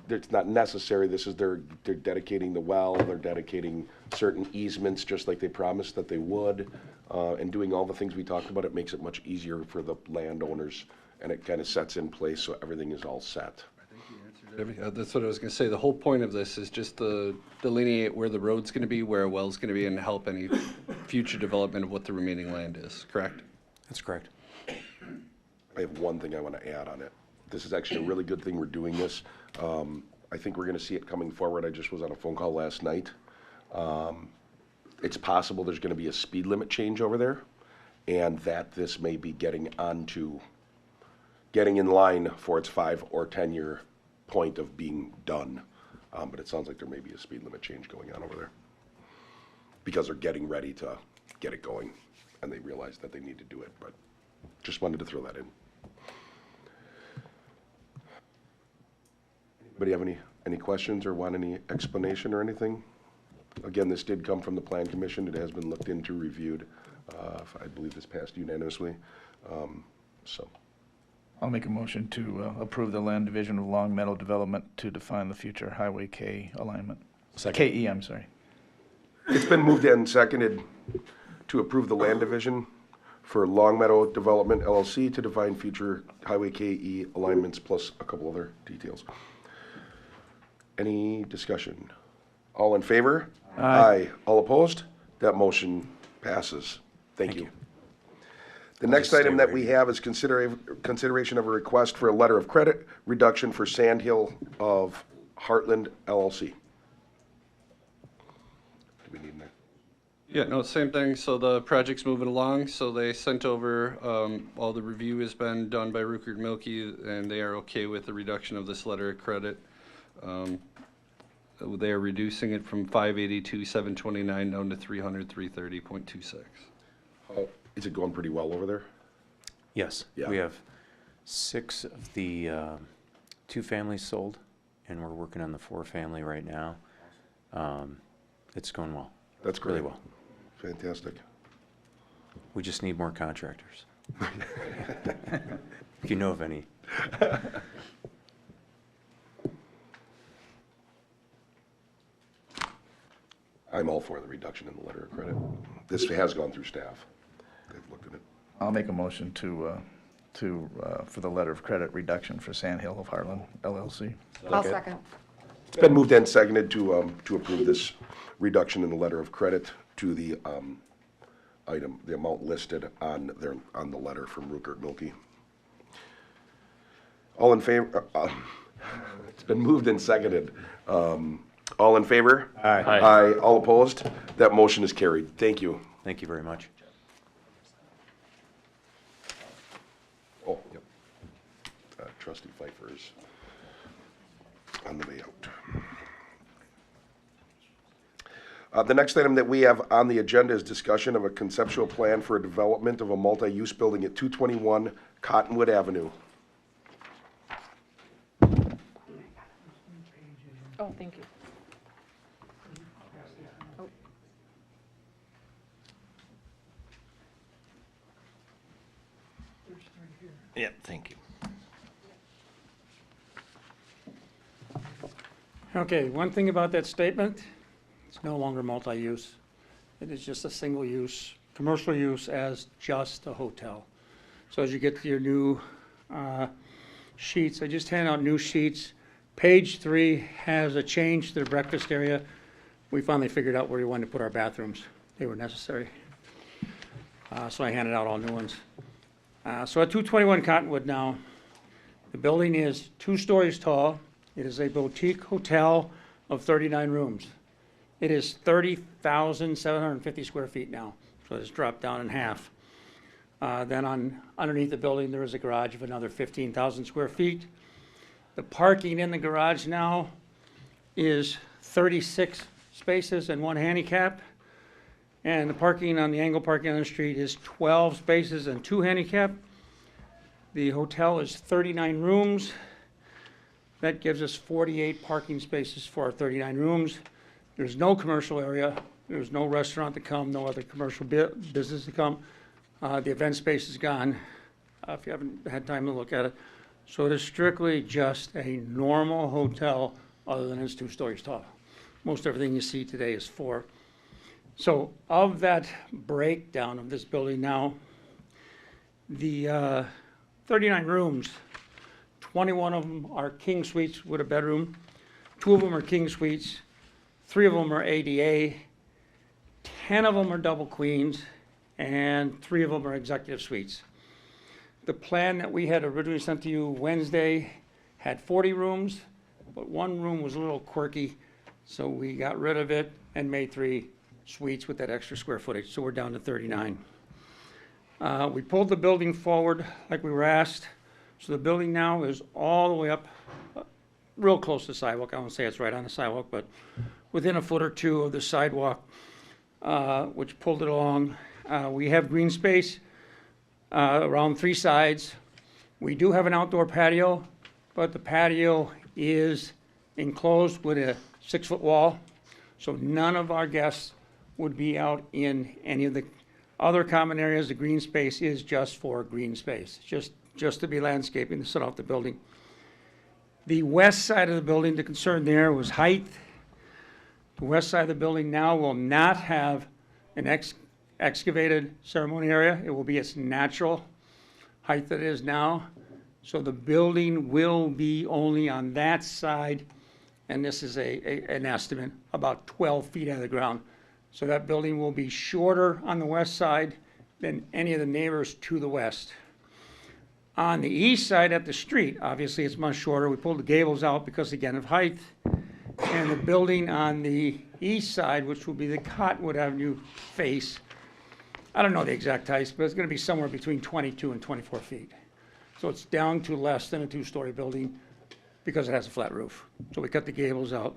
Speaker 1: this is, they're dedicating the well, they're dedicating certain easements, just like they promised that they would, and doing all the things we talked about, it makes it much easier for the landowners, and it kind of sets in place so everything is all set.
Speaker 12: That's what I was going to say. The whole point of this is just to delineate where the road's going to be, where a well's going to be, and help any future development of what the remaining land is, correct?
Speaker 14: That's correct.
Speaker 1: I have one thing I want to add on it. This is actually a really good thing we're doing this. I think we're going to see it coming forward. I just was on a phone call last night. It's possible there's going to be a speed limit change over there, and that this may be getting in line for its 5 or 10 year point of being done. But it sounds like there may be a speed limit change going on over there, because they're getting ready to get it going, and they realize that they need to do it, but just wanted to throw that in. Anybody have any questions or want any explanation or anything? Again, this did come from the Plan Commission. It has been looked into, reviewed. I believe this passed unanimously. So.
Speaker 3: I'll make a motion to approve the land division of Long Meadow Development to define the future Highway K alignment.
Speaker 8: Second.
Speaker 3: KE, I'm sorry.
Speaker 1: It's been moved and seconded to approve the land division for Long Meadow Development LLC to define future Highway KE alignments plus a couple other details. Any discussion? All in favor? Aye. All opposed? That motion passes. Thank you. The next item that we have is consideration of a request for a letter of credit reduction for Sandhill of Hartland LLC. Do we need that?
Speaker 12: Yeah, no, same thing. So the project's moving along. So they sent over, all the review has been done by Rupert Milky, and they are okay with the reduction of this letter of credit. They are reducing it from 582,729 down to 330.26.
Speaker 1: Is it going pretty well over there?
Speaker 17: Yes,
Speaker 1: Yeah.
Speaker 17: we have 6 of the 2 families sold, and we're working on the 4 family right now. It's going well.
Speaker 1: That's great.
Speaker 17: Really well.
Speaker 1: Fantastic.
Speaker 17: We just need more contractors. If you know of any.
Speaker 1: I'm all for the reduction in the letter of credit. This has gone through staff. They've looked at it.
Speaker 3: I'll make a motion for the letter of credit reduction for Sandhill of Hartland LLC.
Speaker 2: I'll second.
Speaker 1: It's been moved and seconded to approve this reduction in the letter of credit to the item, the amount listed on the letter from Rupert Milkie. All in favor, it's been moved and seconded. All in favor?
Speaker 17: Aye.
Speaker 1: Aye. All opposed? That motion is carried. Thank you.
Speaker 17: Thank you very much.
Speaker 1: Oh, yep. Trustee Pfeiffer is on the way out. The next item that we have on the agenda is discussion of a conceptual plan for a development of a multi-use building at 221 Cottonwood Avenue.
Speaker 2: Oh, thank you. Oh.
Speaker 13: Yep, thank you.
Speaker 7: Okay, one thing about that statement, it's no longer multi-use. It is just a single use, commercial use as just a hotel. So as you get to your new sheets, I just handed out new sheets. Page 3 has a change to the breakfast area. We finally figured out where we wanted to put our bathrooms. They were necessary. So I handed out all new ones. So at 221 Cottonwood now, the building is 2 stories tall. It is a boutique hotel of 39 rooms. It is 30,750 square feet now, so it's dropped down in half. Then underneath the building, there is a garage of another 15,000 square feet. The parking in the garage now is 36 spaces and 1 handicap. And the parking on the angle parking on the street is 12 spaces and 2 handicap. The hotel is 39 rooms. That gives us 48 parking spaces for our 39 rooms. There's no commercial area. There's no restaurant to come, no other commercial business to come. The event space is gone, if you haven't had time to look at it. So it is strictly just a normal hotel, other than it's 2 stories tall. Most everything you see today is 4. So of that breakdown of this building now, the 39 rooms, 21 of them are king suites with a bedroom, 2 of them are king suites, 3 of them are ADA, 10 of them are double queens, and 3 of them are executive suites. The plan that we had originally sent to you Wednesday had 40 rooms, but 1 room was a little quirky, so we got rid of it and made 3 suites with that extra square footage, so we're down to 39. We pulled the building forward like we were asked, so the building now is all the way up, real close to the sidewalk. I won't say it's right on the sidewalk, but within a foot or 2 of the sidewalk, which pulled it along. We have green space around 3 sides. We do have an outdoor patio, but the patio is enclosed with a 6-foot wall, so none of our guests would be out in any of the other common areas. The green space is just for green space, just to be landscaping to set off the building. The west side of the building, the concern there was height. The west side of the building now will not have an excavated ceremony area. It will be its natural height that it is now. So the building will be only on that side, and this is an estimate, about 12 feet out of the ground. So that building will be shorter on the west side than any of the neighbors to the west. On the east side at the street, obviously it's much shorter. We pulled the gables out because, again, of height. And the building on the east side, which will be the Cottonwood Avenue face, I don't know the exact height, but it's going to be somewhere between 22 and 24 feet. So it's down to less than a 2-story building because it has a flat roof. So we cut the gables out.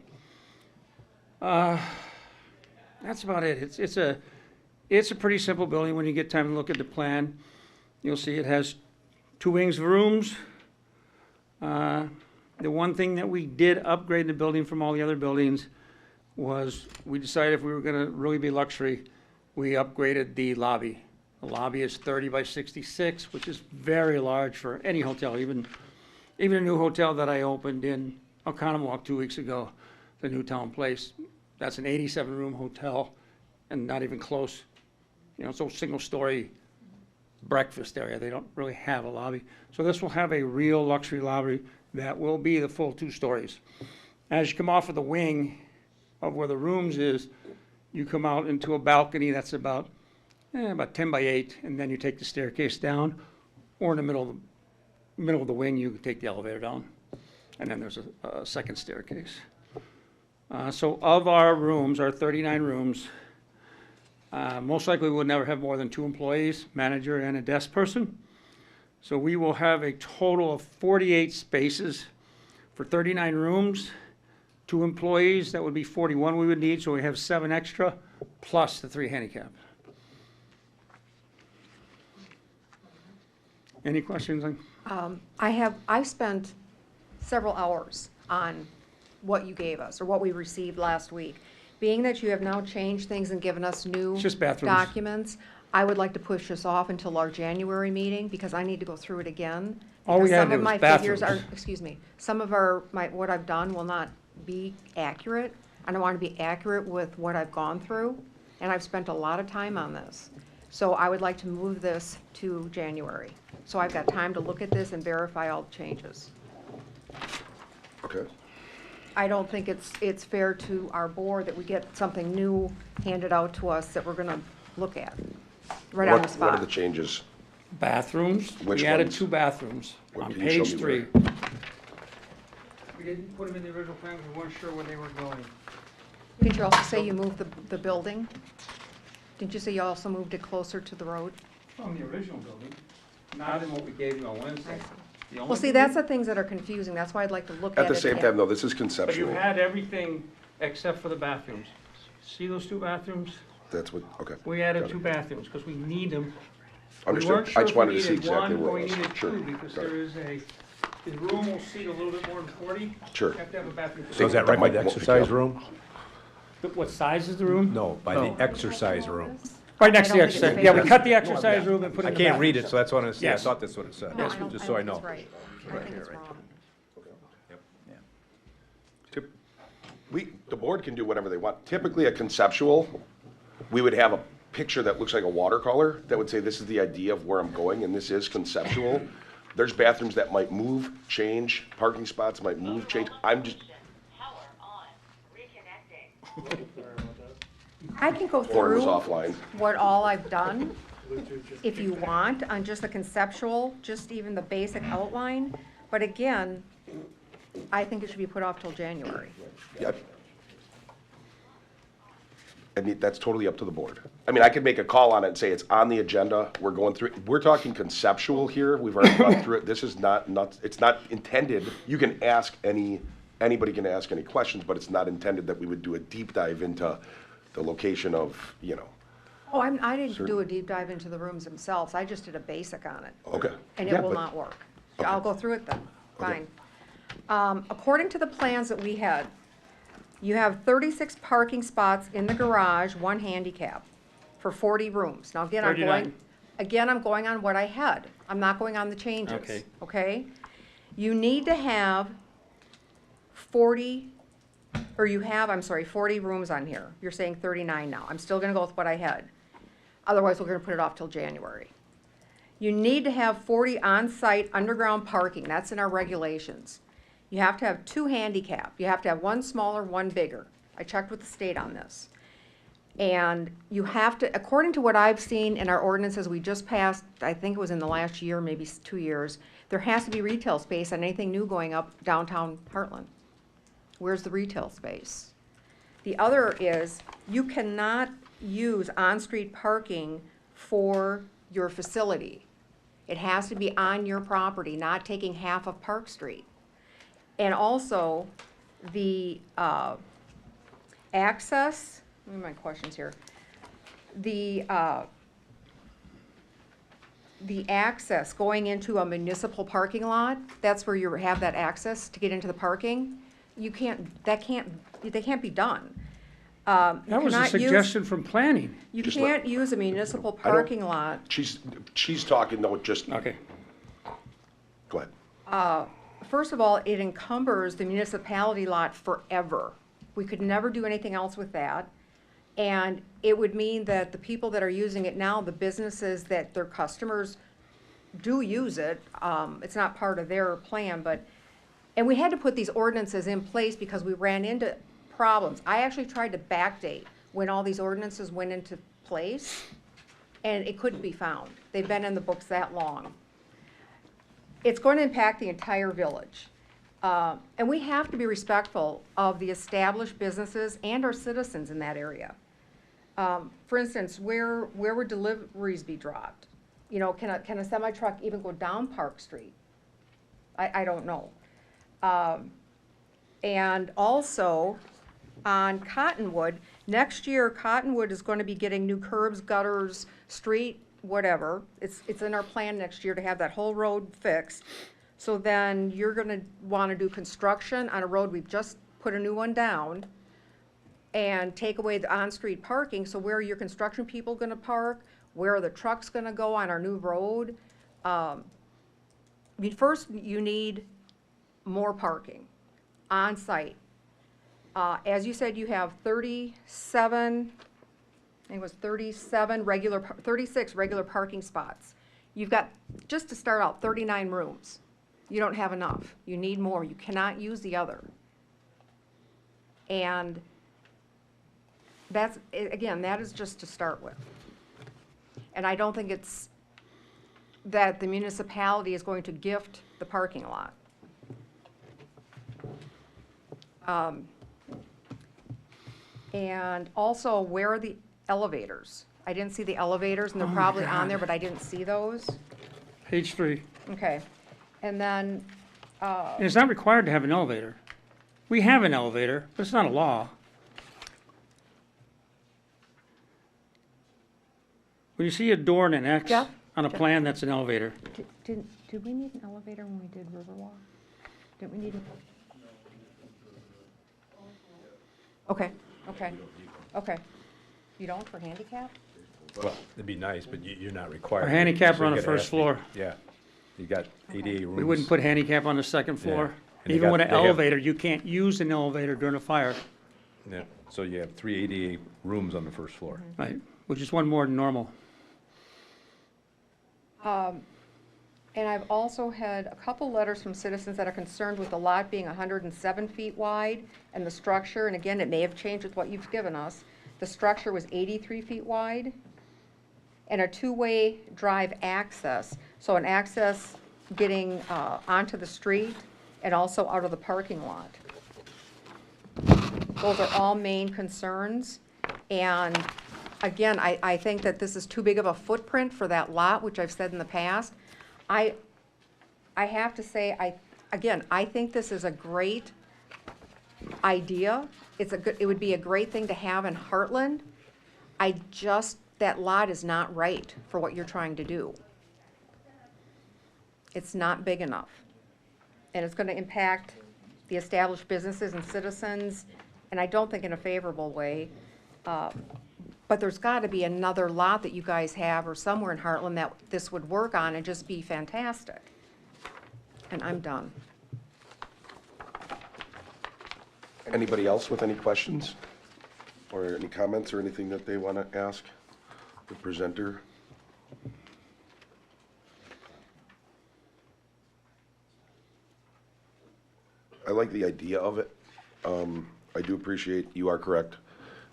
Speaker 7: That's about it. It's a pretty simple building. When you get time to look at the plan, you'll see it has 2 wings of rooms. The one thing that we did upgrade in the building from all the other buildings was we decided if we were going to really be luxury, we upgraded the lobby. The lobby is 30 by 66, which is very large for any hotel, even a new hotel that I opened in Oconomowoc 2 weeks ago, the Newtown Place. That's an 87-room hotel and not even close. You know, it's a single-story breakfast area. They don't really have a lobby. So this will have a real luxury lobby that will be the full 2 stories. As you come off of the wing of where the rooms is, you come out into a balcony that's about
Speaker 18: about 10 by 8, and then you take the staircase down, or in the middle of the wing, you can take the elevator down, and then there's a second staircase. So of our rooms, our 39 rooms, most likely we'll never have more than 2 employees, manager and a desk person. So we will have a total of 48 spaces for 39 rooms, 2 employees, that would be 41 we would need, so we have 7 extra, plus the 3 handicap. Any questions?
Speaker 2: I've spent several hours on what you gave us, or what we received last week. Being that you have now changed things and given us new
Speaker 18: It's just bathrooms.
Speaker 2: documents, I would like to push this off until our January meeting, because I need to go through it again.
Speaker 18: All we
Speaker 2: Because
Speaker 18: had
Speaker 2: some
Speaker 18: there
Speaker 2: of
Speaker 18: was
Speaker 2: my figures are,
Speaker 18: bathrooms.
Speaker 2: excuse me, some of what I've done will not be accurate. I don't want to be accurate with what I've gone through, and I've spent a lot of time on this. So I would like to move this to January. So I've got time to look at this and verify all the changes.
Speaker 1: Okay.
Speaker 2: I don't think it's fair to our board that we get something new handed out to us that we're gonna look at, right on the
Speaker 1: What are the
Speaker 2: spot.
Speaker 1: changes?
Speaker 18: Bathrooms,
Speaker 1: Which
Speaker 18: we added
Speaker 1: ones?
Speaker 18: 2 bathrooms
Speaker 1: What,
Speaker 18: on
Speaker 1: can you show
Speaker 18: page
Speaker 1: me
Speaker 18: 3.
Speaker 1: where?
Speaker 18: We didn't put them in the original plan, because we weren't sure where they were going.
Speaker 2: Did you also say you moved the building? Didn't you say you also moved it closer to the road?
Speaker 18: From the original building, not in what we gave you on Wednesday. The only
Speaker 2: Well, see,
Speaker 18: thing
Speaker 2: that's the things that are confusing, that's why I'd like to look at it.
Speaker 1: At the same time, though, this is
Speaker 18: But you
Speaker 1: conceptual.
Speaker 18: had everything except for the bathrooms. See those 2 bathrooms?
Speaker 1: That's what, okay.
Speaker 18: We added
Speaker 1: Got it.
Speaker 18: 2 bathrooms, because we need them.
Speaker 1: Understood.
Speaker 18: We weren't
Speaker 1: I
Speaker 18: sure
Speaker 1: just
Speaker 18: if
Speaker 1: wanted
Speaker 18: we
Speaker 1: to see
Speaker 18: needed
Speaker 1: exactly
Speaker 18: 1
Speaker 1: where
Speaker 18: or
Speaker 1: it
Speaker 18: we
Speaker 1: was.
Speaker 18: needed
Speaker 1: Sure.
Speaker 18: 2, because
Speaker 1: Got it.
Speaker 18: there is the room will seat a little bit more than 40.
Speaker 1: Sure.
Speaker 18: You have to have a bathroom.
Speaker 15: So is that right by the exercise room?
Speaker 18: What size is the room?
Speaker 15: No, by the exercise room.
Speaker 18: Right next to the
Speaker 2: I don't think it's
Speaker 18: exercise, yeah, we
Speaker 2: fair.
Speaker 18: cut the exercise room and put it
Speaker 15: I
Speaker 18: in the
Speaker 15: can't read
Speaker 18: bathroom.
Speaker 15: it, so that's what I see. I
Speaker 18: Yes.
Speaker 15: thought that's what it said,
Speaker 2: No, I don't
Speaker 15: just so I
Speaker 2: think
Speaker 15: know.
Speaker 2: it's right. I think it's wrong.
Speaker 1: The board can do whatever they want. Typically, a conceptual, we would have a picture that looks like a watercolor that would say, this is the idea of where I'm going, and this is conceptual. There's bathrooms that might move, change, parking spots might move, change. I'm just,
Speaker 2: I can go
Speaker 1: or it was
Speaker 2: through
Speaker 1: offline.
Speaker 2: what all I've done, if you want, on just the conceptual, just even the basic outline. But again, I think it should be put off till January.
Speaker 1: Yep. I mean, that's totally up to the board. I mean, I could make a call on it and say it's on the agenda, we're going through, we're talking conceptual here, we've already gone through it, this is not, it's not intended, you can ask anybody can ask any questions, but it's not intended that we would do a deep dive into the location of, you know.
Speaker 2: Oh, I didn't do a deep dive into the rooms themselves, I just did a basic on it.
Speaker 1: Okay.
Speaker 2: And
Speaker 1: Yeah,
Speaker 2: it will
Speaker 1: but-
Speaker 2: not work.
Speaker 1: Okay.
Speaker 2: I'll go through it then,
Speaker 1: Okay.
Speaker 2: fine. According to the plans that we had, you have 36 parking spots in the garage, 1 handicap, for 40 rooms. Now, again,
Speaker 18: 39.
Speaker 2: I'm going on what I had. I'm not going on the changes.
Speaker 18: Okay.
Speaker 2: Okay? You need to have 40, or you have, I'm sorry, 40 rooms on here. You're saying 39 now. I'm still gonna go with what I had. Otherwise, we're gonna put it off till January. You need to have 40 on-site underground parking. That's in our regulations. You have to have 2 handicap. You have to have 1 smaller, 1 bigger. I checked with the state on this. And you have to, according to what I've seen in our ordinances we just passed, I think it was in the last year, maybe 2 years, there has to be retail space on anything new going up downtown Hartland. Where's the retail space? The other is, you cannot use on-street parking for your facility. It has to be on your property, not taking half of Park Street. And also, the access, what are my questions here? The access going into a municipal parking lot, that's where you have that access to get into the parking. You can't, they can't be done.
Speaker 18: That was a
Speaker 2: cannot use-
Speaker 18: suggestion from planning.
Speaker 2: You
Speaker 1: Just
Speaker 2: can't use a municipal
Speaker 1: I don't-
Speaker 2: parking lot.
Speaker 1: She's talking though, just.
Speaker 18: Okay.
Speaker 1: Go ahead.
Speaker 2: First of all, it encumbers the municipality lot forever. We could never do anything else with that. And it would mean that the people that are using it now, the businesses that their customers do use it, it's not part of their plan, but, and we had to put these ordinances in place because we ran into problems. I actually tried to backdate when all these ordinances went into place. and it couldn't be found. They've been in the books that long. It's going to impact the entire village. And we have to be respectful of the established businesses and our citizens in that area. For instance, where would deliveries be dropped? You know, can a semi-truck even go down Park Street? I don't know. And also, on Cottonwood, next year, Cottonwood is going to be getting new curbs, gutters, street, whatever. It's in our plan next year to have that whole road fixed. So then you're gonna wanna do construction on a road, we've just put a new one down, and take away the on-street parking, so where are your construction people gonna park? Where are the trucks gonna go on our new road? I mean, first, you need more parking on site. As you said, you have 37, I think it was 36 regular parking spots. You've got, just to start out, 39 rooms. You don't have enough. You need more. You cannot use the other. And that's, again, that is just to start with. And I don't think it's that the municipality is going to gift the parking lot. And also, where are the elevators? I didn't see the elevators, and they're probably on there, but I didn't see those.
Speaker 18: Page 3.
Speaker 2: Okay. And then,
Speaker 18: And it's not required to have an elevator. We have an elevator, but it's not a law. When you see a door and an X
Speaker 2: Jeff?
Speaker 18: on a plan, that's an elevator.
Speaker 2: did we need an elevator when we did Riverwalk? Didn't we need a? Okay, okay, okay. You don't for handicap?
Speaker 15: Well, it'd be nice, but you're not required.
Speaker 18: Our handicap
Speaker 15: So
Speaker 18: are on
Speaker 15: you
Speaker 18: the
Speaker 15: gotta
Speaker 18: first
Speaker 15: ask the-
Speaker 18: floor.
Speaker 15: Yeah, you got ADA rooms.
Speaker 18: We wouldn't put handicap on the second floor.
Speaker 15: And they
Speaker 18: Even
Speaker 15: got-
Speaker 18: with an
Speaker 15: they have-
Speaker 18: elevator, you can't use an elevator during a fire.
Speaker 15: Yeah, so you have 3 ADA rooms on the first floor.
Speaker 18: Right, which is one more than normal.
Speaker 2: And I've also had a couple letters from citizens that are concerned with the lot being 107 feet wide and the structure, and again, it may have changed with what you've given us. The structure was 83 feet wide and a two-way drive access. So an access getting onto the street and also out of the parking lot. Those are all main concerns. And again, I think that this is too big of a footprint for that lot, which I've said in the past. I have to say, I think this is a great idea. It would be a great thing to have in Hartland. That lot is not right for what you're trying to do. It's not big enough. And it's gonna impact the established businesses and citizens, and I don't think in a favorable way. But there's gotta be another lot that you guys have or somewhere in Hartland that this would work on and just be fantastic. And I'm done.
Speaker 1: Anybody else with any questions? Or any comments or anything that they want to ask the presenter? I like the idea of it. I do appreciate, you are correct.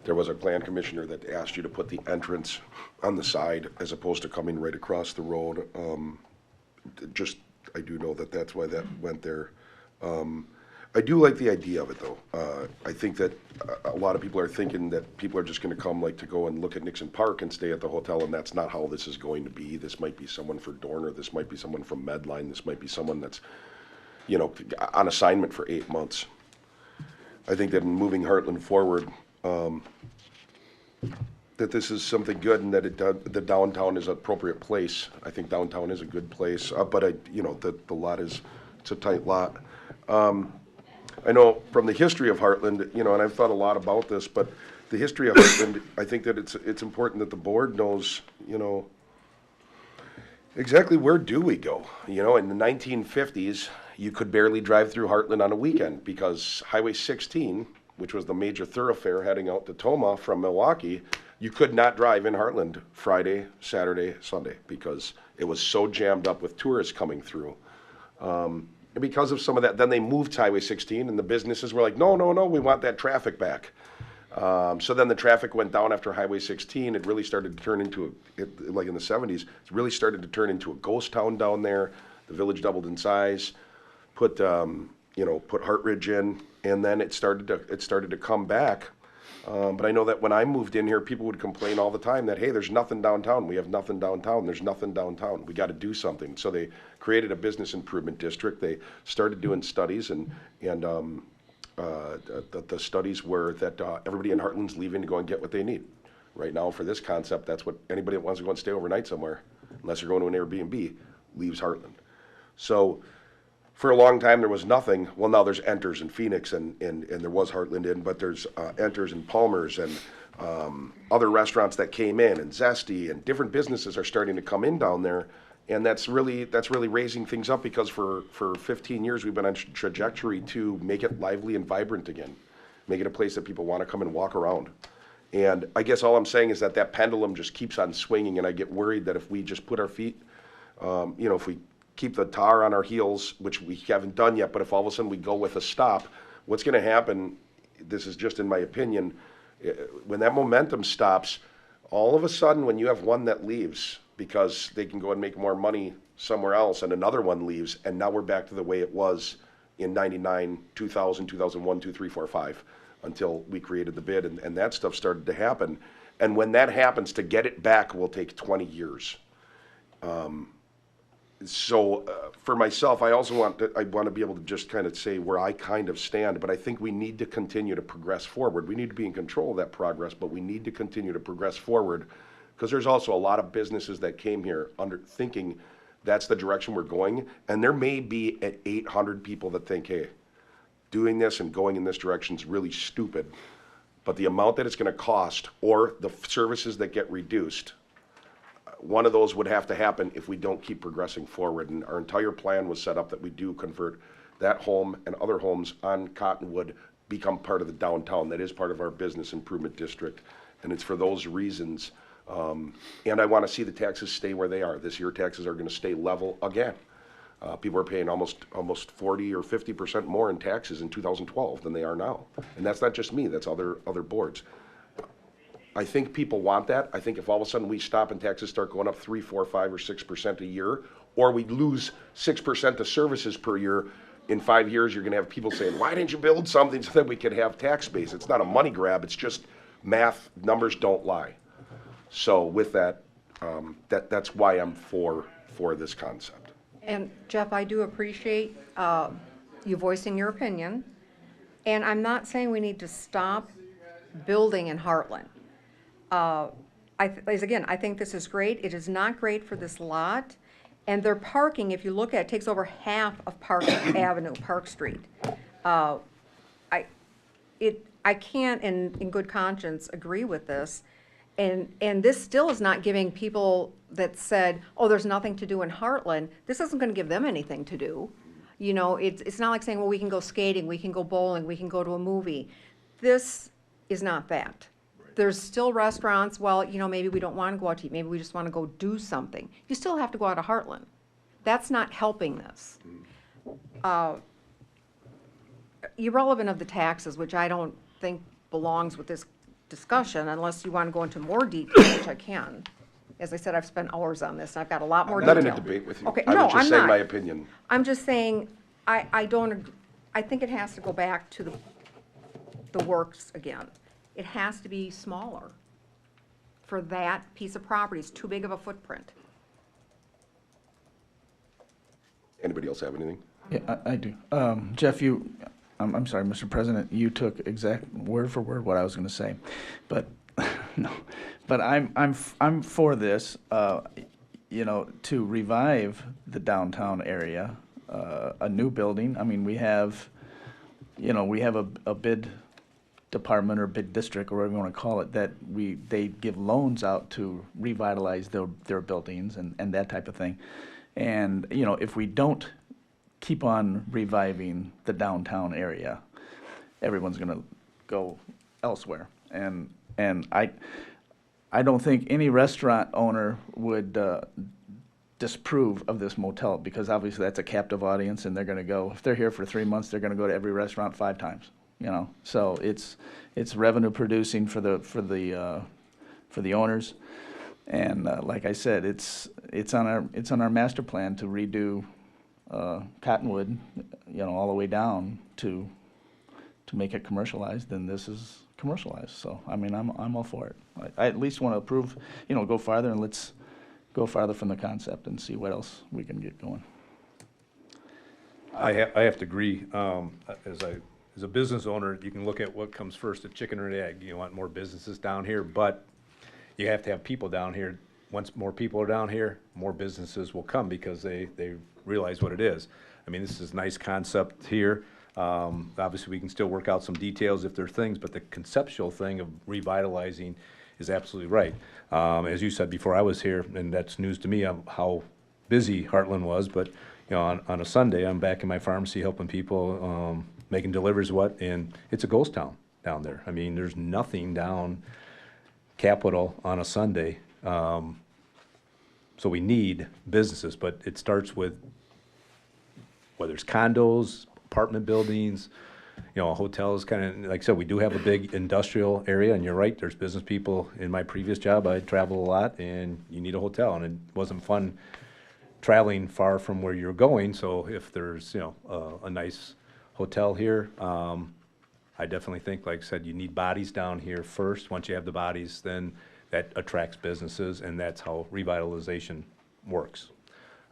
Speaker 1: There was a plan commissioner that asked you to put the entrance on the side as opposed to coming right across the road. I do know that that's why that went there. I do like the idea of it, though. I think that a lot of people are thinking that people are just gonna come like to go and look at Nixon Park and stay at the hotel, and that's not how this is going to be. This might be someone for Dorner, this might be someone from Medline, this might be someone that's, you know, on assignment for 8 months. I think that in moving Hartland forward, that this is something good and that the downtown is an appropriate place. I think downtown is a good place, but the lot it's a tight lot. I know from the history of Hartland, and I've thought a lot about this, but the history of Hartland, I think that it's important that the board knows, exactly where do we go? In the 1950s, you could barely drive through Hartland on a weekend because Highway 16, which was the major thoroughfare heading out to Toma from Milwaukee, you could not drive in Hartland Friday, Saturday, Sunday because it was so jammed up with tourists coming through. And because of some of that, then they moved Highway 16 and the businesses were like, no, we want that traffic back. So then the traffic went down after Highway 16. It really started to turn into, like in the 70s, it really started to turn into a ghost town down there. The village doubled in size, put Hartridge in, and then it started to come back. But I know that when I moved in here, people would complain all the time that, hey, there's nothing downtown. We have nothing downtown. There's nothing downtown. We got to do something. So they created a business improvement district. They started doing studies, and the studies were that everybody in Hartland's leaving to go and get what they need. Right now, for this concept, that's what anybody that wants to go and stay overnight somewhere, unless you're going to an Airbnb, leaves Hartland. So for a long time, there was nothing. Well, now there's Enters in Phoenix, and there was Hartland Inn, but there's Enters and Palmer's and other restaurants that came in, and Zesty, and different businesses are starting to come in down there. And that's really raising things up, because for 15 years we've been on a trajectory to make it lively and vibrant again, make it a place that people want to come and walk around. And I guess all I'm saying is that pendulum just keeps on swinging, and I get worried that if we just put our feet, if we keep the tar on our heels, which we haven't done yet, but if all of a sudden we go with a stop, what's going to happen, this is just in my opinion, when that momentum stops, all of a sudden when you have one that leaves, because they can go and make more money somewhere else, and another one leaves, and now we're back to the way it was in 99, 2000, 2001, 2, 3, 4, 5, until we created the bid, and that stuff started to happen. And when that happens, to get it back will take 20 years. For myself, I also want to be able to just kind of say where I kind of stand, but I think we need to continue to progress forward. We need to be in control of that progress, but we need to continue to progress forward, because there's also a lot of businesses that came here thinking that's the direction we're going, and there may be 800 people that think, hey, doing this and going in this direction is really stupid, but the amount that it's going to cost, or the services that get reduced, one of those would have to happen if we don't keep progressing forward. And our entire plan was set up that we do convert that home and other homes on Cottonwood, become part of the downtown. That is part of our business improvement district, and it's for those reasons. And I want to see the taxes stay where they are. This year, taxes are going to stay level again. People are paying almost 40 or 50% more in taxes in 2012 than they are now. And that's not just me, that's other boards. I think people want that. I think if all of a sudden we stop and taxes start going up 3, 4, 5, or 6% a year, or we lose 6% of services per year, in 5 years you're going to have people saying, why didn't you build something so that we could have tax base? It's not a money grab, it's just math. Numbers don't lie. So with that, that's why I'm for this concept.
Speaker 2: And Jeff, I do appreciate you voicing your opinion, and I'm not saying we need to stop building in Hartland. Again, I think this is great. It is not great for this lot, and their parking, if you look at it, takes over half of Park Avenue, Park Street. I can't, in good conscience, agree with this. And this still is not giving people that said, oh, there's nothing to do in Hartland, this isn't going to give them anything to do. You know, it's not like saying, well, we can go skating, we can go bowling, we can go to a movie. This is not that. There's still restaurants, well, you know, maybe we don't want to go out to eat, maybe we just want to go do something. You still have to go out of Hartland. That's not helping this. Irrelevant of the taxes, which I don't think belongs with this discussion, unless you want to go into more detail, which I can. As I said, I've spent hours on this, and I've got a lot more detail.
Speaker 1: I'm not in a debate with you.
Speaker 2: Okay,
Speaker 1: I
Speaker 2: no,
Speaker 1: was just
Speaker 2: I'm
Speaker 1: saying
Speaker 2: not.
Speaker 1: my opinion.
Speaker 2: I'm just saying, I think it has to go back to the works again. It has to be smaller for that piece of property. It's too big of a footprint.
Speaker 1: Anybody else have anything?
Speaker 3: Yeah, I do. Jeff, I'm sorry, Mr. President, you took exact word for word what I was going to say, but no, but I'm for this, you know, to revive the downtown area, a new building. I mean, we have a bid department or bid district or whatever you want to call it that they give loans out to revitalize their buildings and that type of thing. And you know, if we don't keep on reviving the downtown area, everyone's going to go elsewhere. And I don't think any restaurant owner would disapprove of this motel, because obviously that's a captive audience, and they're going to go, if they're here for 3 months, they're going to go to every restaurant 5 times. you know, so it's revenue producing for the owners. And like I said, it's on our master plan to redo Cottonwood, you know, all the way down to make it commercialized, and this is commercialized. So I mean, I'm all for it. I at least want to approve, you know, go farther, and let's go farther from the concept and see what else we can get going.
Speaker 15: I have to agree. As a business owner, you can look at what comes first, the chicken or the egg. You want more businesses down here, but you have to have people down here. Once more people are down here, more businesses will come because they realize what it is. I mean, this is a nice concept here. Obviously, we can still work out some details if there are things, but the conceptual thing of revitalizing is absolutely right. As you said before I was here, and that's news to me, how busy Hartland was, but you know, on a Sunday, I'm back in my pharmacy helping people, making deliveries, and it's a ghost town down there. I mean, there's nothing down Capitol on a Sunday. So we need businesses, but it starts with whether it's condos, apartment buildings, you know, hotels, kind of, like I said, we do have a big industrial area, and you're right, there's business people. In my previous job, I traveled a lot, and you need a hotel, and it wasn't fun traveling far from where you're going, so if there's, you know, a nice hotel here, I definitely think, like I said, you need bodies down here first. Once you have the bodies, then that attracts businesses, and that's how revitalization works.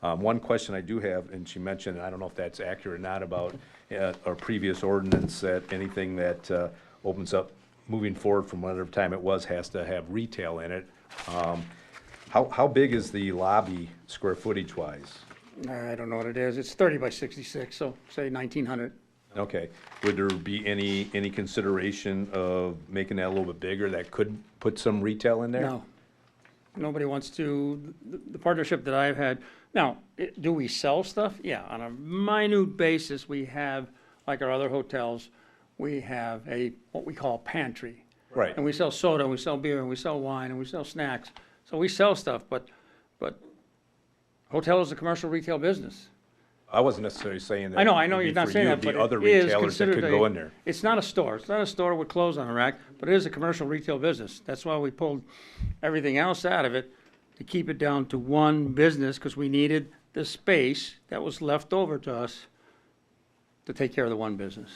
Speaker 15: One question I do have, and she mentioned, I don't know if that's accurate or not, about our previous ordinance, that anything that opens up moving forward from whatever time it was has to have retail in it. How big is the lobby square footage wise?
Speaker 18: I don't know what it is. It's 30 by 66, so say 1,900.
Speaker 15: Okay. Would there be any consideration of making that a little bit bigger that could put some retail in there?
Speaker 18: No. Nobody wants to. The partnership that I've had, now, do we sell stuff? Yeah, on a minute basis, we have, like our other hotels, we have what we call pantry.
Speaker 15: Right.
Speaker 18: And we sell soda, and we sell beer, and we sell wine, and we sell snacks. So we sell stuff, but hotel is a commercial retail business.
Speaker 15: I wasn't necessarily saying that.
Speaker 18: I know you're not saying that, but
Speaker 15: the other
Speaker 18: it is
Speaker 15: retailers that
Speaker 18: considered
Speaker 15: could go in there.
Speaker 18: It's not a store. It's not a store with clothes on a rack, but it is a commercial retail business. That's why we pulled everything else out of it to keep it down to one business, because we needed the space that was left over to us to take care of the one business.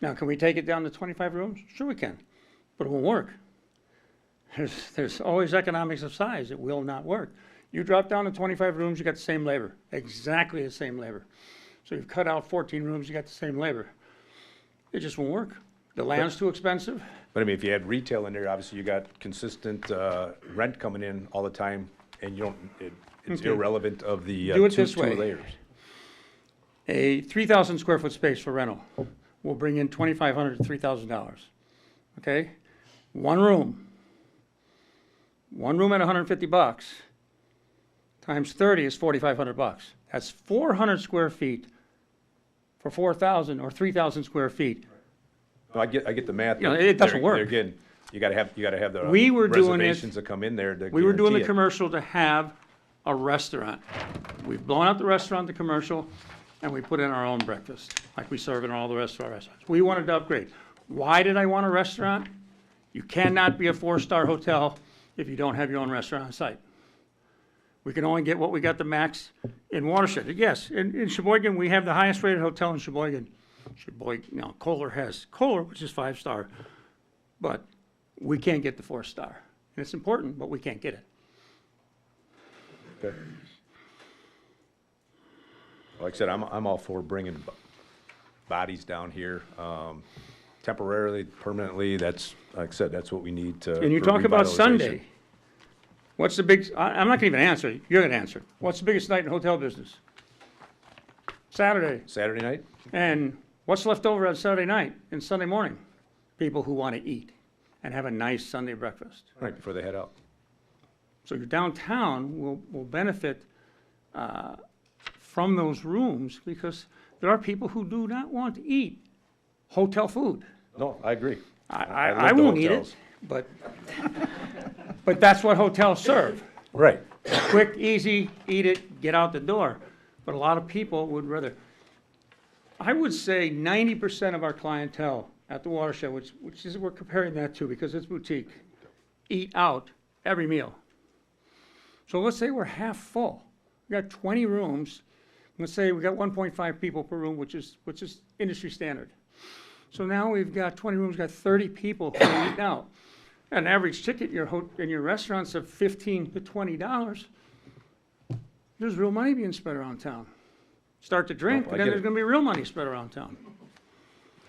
Speaker 18: Now, can we take it down to 25 rooms? Sure we can, but it won't work. There's always economics of size. It will not work. You drop down to 25 rooms, you got the same labor, exactly the same labor. So you've cut out 14 rooms, you got the same labor. It just won't work. The land's too expensive.
Speaker 15: But I mean, if you had retail in there, obviously you got consistent rent coming in all the time, and you don't. It's
Speaker 18: Okay.
Speaker 15: irrelevant of the
Speaker 18: Do it
Speaker 15: two
Speaker 18: this way.
Speaker 15: layers.
Speaker 18: A 3,000 square foot space for rental will bring in $2,500 to $3,000. Okay? One room at $150 times 30 is $4,500. That's 400 square feet for 4,000 or 3,000 square feet.
Speaker 15: No, I get the math.
Speaker 18: You know,
Speaker 15: but
Speaker 18: it doesn't
Speaker 15: there-
Speaker 18: work.
Speaker 15: there Again, you gotta have the
Speaker 18: We were doing it-
Speaker 15: reservations that come in there to
Speaker 18: We were doing the
Speaker 15: guarantee it.
Speaker 18: commercial to have a restaurant. We've blown out the restaurant, the commercial, and we put in our own breakfast, like we serve in all the rest of our restaurants. We wanted to upgrade. Why did I want a restaurant? You cannot be a 4-star hotel if you don't have your own restaurant on site. We can only get what we got the max in Watershed. Yes, in Sheboygan, we have the highest rated hotel in Sheboygan. Kohler has Kohler, which is 5-star, but we can't get the 4-star. And it's important, but we can't get it.
Speaker 15: Okay. Like I said, I'm all for bringing bodies down here, temporarily, permanently. That's, like I said, that's what we need to.
Speaker 18: And you
Speaker 15: for
Speaker 18: talk about
Speaker 15: revitalization.
Speaker 18: Sunday. What's the big, I'm not gonna even answer it. You're gonna answer. What's the biggest night in hotel business? Saturday.
Speaker 15: Saturday night?
Speaker 18: And what's left over on Saturday night and Sunday morning? People who want to eat and have a nice Sunday breakfast.
Speaker 15: Right, before they head out.
Speaker 18: So your downtown will benefit from those rooms, because there are people who do not want to eat hotel food.
Speaker 15: No, I agree.
Speaker 18: I won't eat it, but that's what hotels serve.
Speaker 15: Right.
Speaker 18: Quick, easy, eat it, get out the door. But a lot of people would rather. I would say 90% of our clientele at the Watershed, which is, we're comparing that to, because it's boutique, eat out every meal. So let's say we're half full. We got 20 rooms. Let's say we got 1.5 people per room, which is industry standard. So now we've got 20 rooms, got 30 people who are eating out. An average ticket in your restaurants of $15 to $20. There's real money being spent around town. Start to drink,
Speaker 15: Well, I
Speaker 18: and then
Speaker 15: get
Speaker 18: there's
Speaker 15: it.
Speaker 18: gonna be real money spent around town.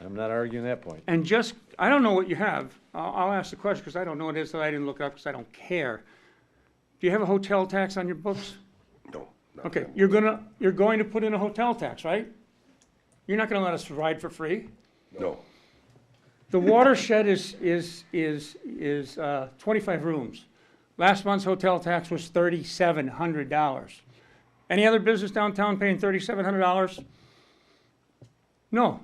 Speaker 15: I'm not arguing that point.
Speaker 18: And just, I don't know what you have. I'll ask the question, because I don't know what it is that I didn't look up, because I don't care. Do you have a hotel tax on your books?
Speaker 1: No. not
Speaker 18: Okay,
Speaker 1: that.
Speaker 18: you're going to put in a hotel tax, right? You're not gonna let us ride for free?
Speaker 1: No.
Speaker 18: The Watershed is 25 rooms. Last month's hotel tax was $3,700. Any other business downtown paying $3,700? No.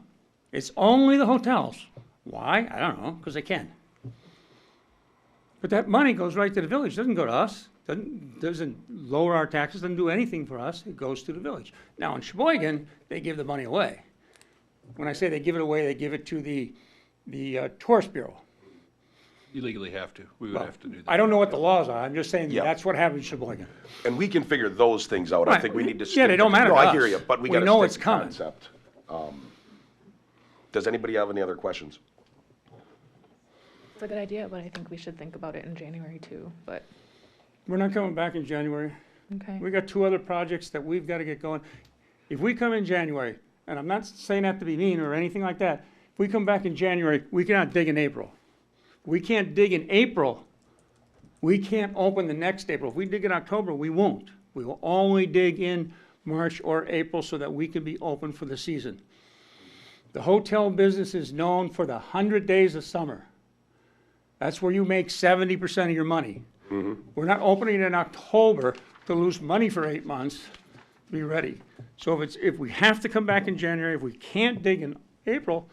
Speaker 18: It's only the hotels. Why? I don't know, because they can. But that money goes right to the village, doesn't go to us. Doesn't lower our taxes, doesn't do anything for us, it goes to the village. Now, in Sheboygan, they give the money away. When I say they give it away, they give it to the tourist bureau.
Speaker 12: You legally have to. We would
Speaker 18: Well,
Speaker 12: have to do that.
Speaker 18: I don't know what the laws are, I'm just saying
Speaker 1: Yeah.
Speaker 18: that's what happens in Sheboygan.
Speaker 1: And we can figure those things out. I
Speaker 18: Right.
Speaker 1: think we need to.
Speaker 18: Yeah,
Speaker 1: stick
Speaker 18: they
Speaker 1: to-
Speaker 18: don't matter
Speaker 1: No,
Speaker 18: to
Speaker 1: I hear
Speaker 18: us.
Speaker 1: you, but we
Speaker 18: We
Speaker 1: gotta
Speaker 18: know
Speaker 1: stick
Speaker 18: it's
Speaker 1: to
Speaker 18: coming.
Speaker 1: concept. Does anybody have any other questions?
Speaker 19: It's a good idea, but I think we should think about it in January too, but,
Speaker 18: We're not coming back in January.
Speaker 19: okay.
Speaker 18: We got 2 other projects that we've got to get going. If we come in January, and I'm not saying that to be mean or anything like that, if we come back in January, we cannot dig in April. We can't dig in April. We can't open the next April. If we dig in October, we won't. We will only dig in March or April so that we can be open for the season. The hotel business is known for the 100 days of summer. That's where you make 70% of your money. We're not opening in October to lose money for 8 months. Be ready. So if we have to come back in January, if we can't dig in April,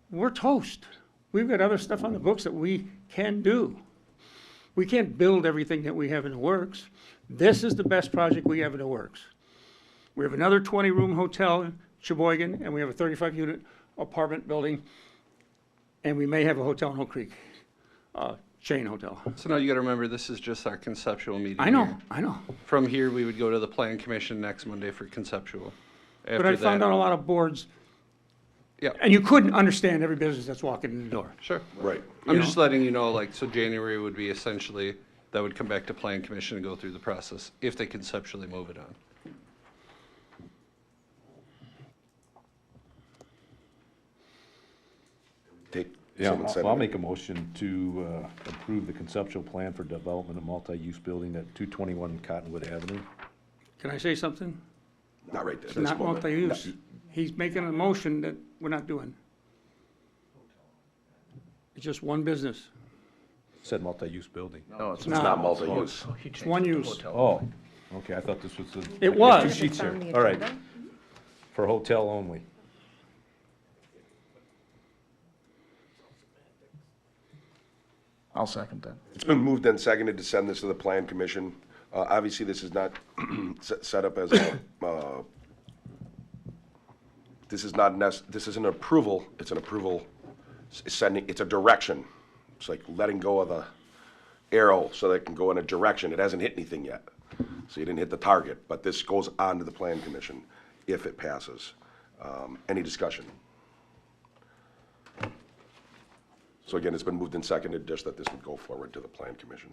Speaker 18: we're toast. We've got other stuff on the books that we can do. We can't build everything that we have in the works. This is the best project we have in the works. We have another 20-room hotel in Sheboygan, and we have a 35-unit apartment building, and we may have a hotel in Oak Creek, chain hotel.
Speaker 12: So now you gotta remember, this is just our conceptual meeting.
Speaker 18: I know,
Speaker 12: here.
Speaker 18: I know.
Speaker 12: From here, we would go to the plan commission next Monday for conceptual.
Speaker 18: But I found out a lot of boards,
Speaker 12: Yeah.
Speaker 18: and you couldn't understand every business that's walking in the door.
Speaker 12: Sure.
Speaker 1: Right.
Speaker 12: I'm just letting you know, like, so January would be essentially, that would come back to plan commission and go through the process, if they conceptually move it on.
Speaker 1: Take.
Speaker 15: Yeah,
Speaker 1: someone said
Speaker 15: I'll
Speaker 1: it.
Speaker 15: make a motion to approve the conceptual plan for development of multi-use building at 221 Cottonwood Avenue.
Speaker 18: Can I say something?
Speaker 1: Not right at
Speaker 18: It's
Speaker 1: this
Speaker 18: not
Speaker 1: moment.
Speaker 18: multi-use. He's making a motion that we're not doing. It's just one business.
Speaker 15: Said multi-use building.
Speaker 3: No,
Speaker 1: It's not multi-use.
Speaker 18: It's one use.
Speaker 15: Oh, okay, I thought this was the.
Speaker 18: It
Speaker 15: I got
Speaker 18: was.
Speaker 15: Two sheets here, all right. For hotel only.
Speaker 3: I'll second that.
Speaker 1: It's been moved and seconded to send this to the plan commission. Obviously, this is not set up as a, this is not, this is an approval, it's an approval, it's a direction. It's like letting go of the arrow so that it can go in a direction. It hasn't hit anything yet. So you didn't hit the target, but this goes on to the plan commission if it passes. Any discussion? So again, it's been moved and seconded just that this would go forward to the plan commission.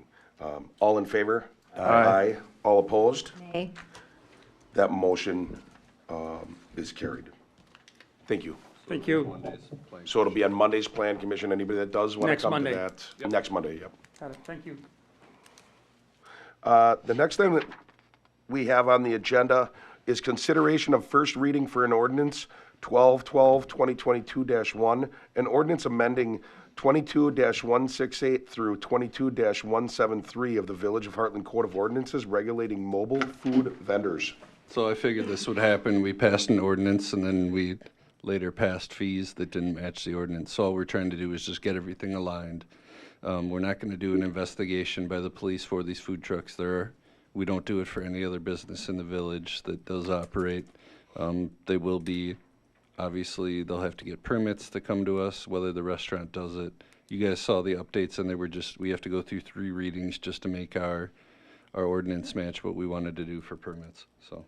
Speaker 1: All in favor? Aye. All opposed?
Speaker 2: Nay.
Speaker 1: That motion is carried. Thank you.
Speaker 18: Thank you.
Speaker 1: So it'll be on Monday's plan commission. Anybody that does want to
Speaker 18: Next
Speaker 1: come to
Speaker 18: Monday.
Speaker 1: that? Next Monday, yep.
Speaker 18: Got it, thank you.
Speaker 1: The next thing that we have on the agenda is consideration of first reading for an ordinance 12/12/2022-1, an ordinance amending 22-168 through 22-173 of the Village of Hartland Code of Ordinances regulating mobile food vendors.
Speaker 12: So I figured this would happen. We passed an ordinance and then we later passed fees that didn't match the ordinance. So all we're trying to do is just get everything aligned. We're not going to do an investigation by the police for these food trucks. We don't do it for any other business in the village that does operate. They will be Obviously, they'll have to get permits to come to us, whether the restaurant does it. You guys saw the updates, and we have to go through 3 readings just to make our ordinance match what we wanted to do for permits, so.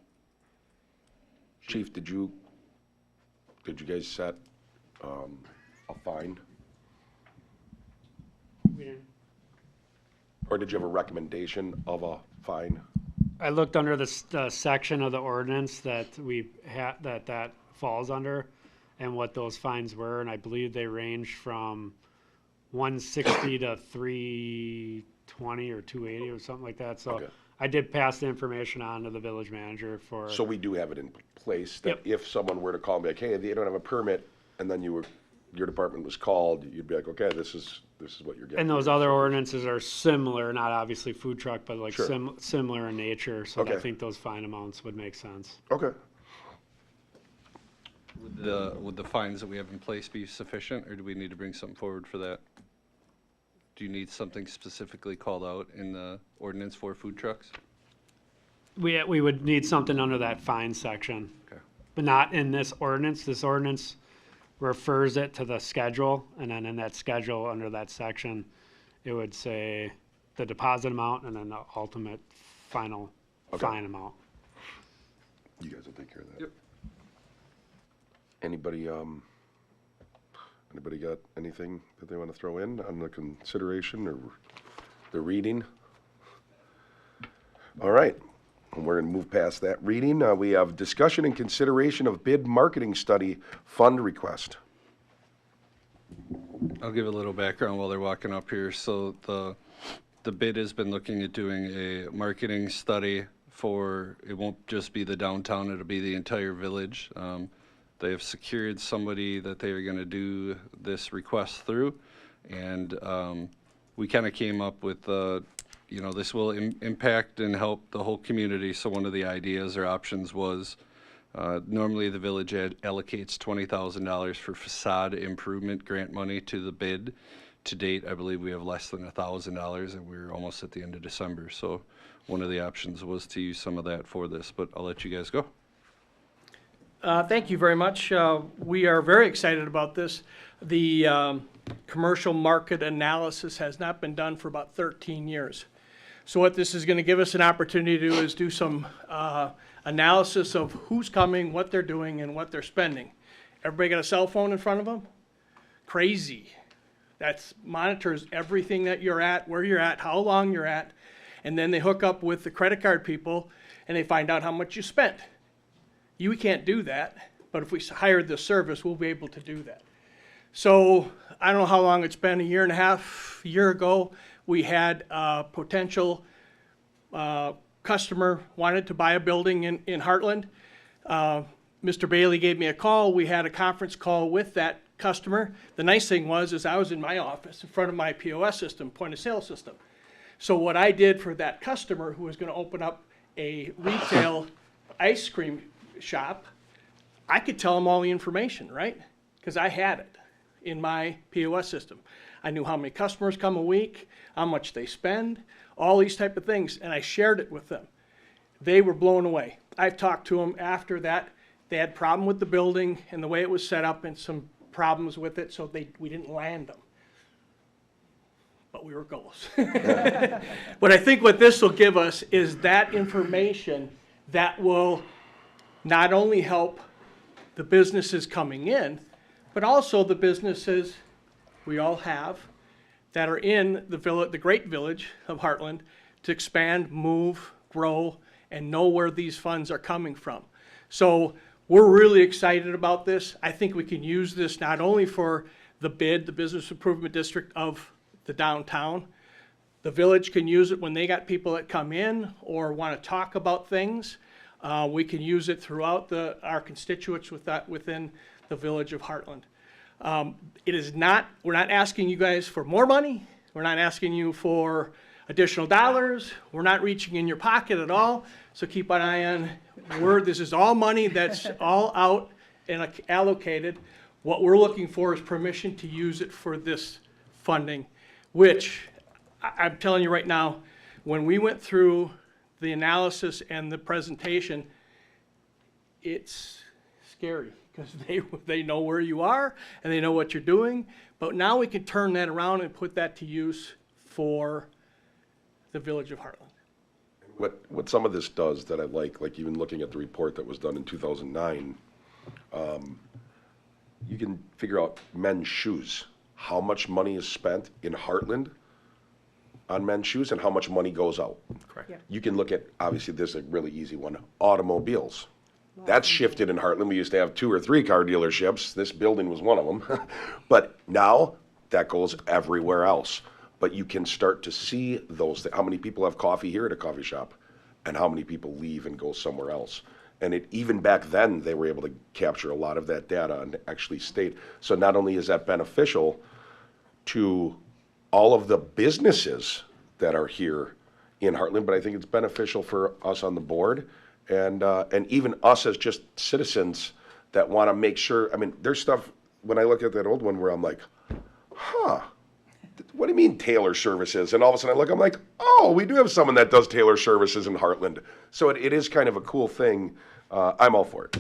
Speaker 1: Chief, did you guys set a fine?
Speaker 6: We didn't.
Speaker 1: Or did you have a recommendation of a fine?
Speaker 6: I looked under the section of the ordinance that we had, that falls under, and what those fines were, and I believe they ranged from 160 to 320 or 280 or something like that. So
Speaker 1: Okay.
Speaker 6: I did pass the information on to the village manager for.
Speaker 1: So we do have it in place that
Speaker 6: Yep.
Speaker 1: if someone were to call me like, hey, they don't have a permit, and then your department was called, you'd be like, okay, this is what you're getting.
Speaker 6: And those other ordinances are similar, not obviously food truck, but like
Speaker 1: Sure.
Speaker 6: similar in nature. So I
Speaker 1: Okay.
Speaker 6: think those fine amounts would make sense.
Speaker 1: Okay.
Speaker 12: Would the fines that we have in place be sufficient, or do we need to bring something forward for that? Do you need something specifically called out in the ordinance for food trucks?
Speaker 6: We would need something under that fine section.
Speaker 12: Okay.
Speaker 6: But not in this ordinance. This ordinance refers it to the schedule, and then in that schedule, under that section, it would say the deposit amount and then the ultimate final fine amount.
Speaker 1: You guys will take care of that.
Speaker 12: Yep.
Speaker 1: Anybody got anything that they want to throw in on the consideration or the reading? All right, and we're going to move past that reading. We have discussion and consideration of bid marketing study fund request.
Speaker 12: I'll give a little background while they're walking up here. So the bid has been looking at doing a marketing study for, it won't just be the downtown, it'll be the entire village. They have secured somebody that they are going to do this request through, and we kind of came up with, this will impact and help the whole community. So one of the ideas or options was, normally the village allocates $20,000 for facade improvement grant money to the bid. To date, I believe we have less than $1,000, and we're almost at the end of December. So one of the options was to use some of that for this, but I'll let you guys go.
Speaker 20: Thank you very much. We are very excited about this. The commercial market analysis has not been done for about 13 years. So what this is going to give us an opportunity to do is do some analysis of who's coming, what they're doing, and what they're spending. Everybody got a cell phone in front of them? Crazy. That monitors everything that you're at, where you're at, how long you're at, and then they hook up with the credit card people and they find out how much you spent. You can't do that, but if we hired this service, we'll be able to do that. So I don't know how long it's been, a year and a half, a year ago, we had a potential customer wanted to buy a building in Hartland. Mr. Bailey gave me a call. We had a conference call with that customer. The nice thing was I was in my office in front of my POS system, point of sale system. So what I did for that customer who was going to open up a retail ice cream shop, I could tell them all the information, right? Because I had it in my POS system. I knew how many customers come a week, how much they spend, all these type of things, and I shared it with them. They were blown away. I've talked to them after that. They had a problem with the building and the way it was set up and some problems with it, so we didn't land them. But we were close. But I think what this will give us is that information that will not only help the businesses coming in, but also the businesses we all have that are in the great village of Hartland to expand, move, grow, and know where these funds are coming from. So we're really excited about this. I think we can use this not only for the bid, the Business Improvement District of the downtown. The village can use it when they got people that come in or want to talk about things. We can use it throughout our constituents within the village of Hartland. We're not asking you guys for more money. We're not asking you for additional dollars. We're not reaching in your pocket at all. So keep an eye on this is all money that's all out and allocated. What we're looking for is permission to use it for this funding, which I'm telling you right now, when we went through the analysis and the presentation, it's scary because they know where you are and they know what you're doing. But now we can turn that around and put that to use for the village of Hartland.
Speaker 1: What some of this does that I like even looking at the report that was done in 2009, you can figure out men's shoes. How much money is spent in Hartland on men's shoes and how much money goes out.
Speaker 20: Correct.
Speaker 11: Yeah.
Speaker 1: You can look at, obviously this is a really easy one, automobiles. That's shifted in Hartland. We used to have 2 or 3 car dealerships. This building was one of them. But now that goes everywhere else. But you can start to see those, how many people have coffee here at a coffee shop and how many people leave and go somewhere else. And even back then, they were able to capture a lot of that data and actually state. So not only is that beneficial to all of the businesses that are here in Hartland, but I think it's beneficial for us on the board and even us as just citizens that want to make sure. I mean, there's stuff, when I look at that old one where I'm like, huh, what do you mean tailor services? And all of a sudden I look, I'm like, oh, we do have someone that does tailor services in Hartland. So it is kind of a cool thing. I'm all for it.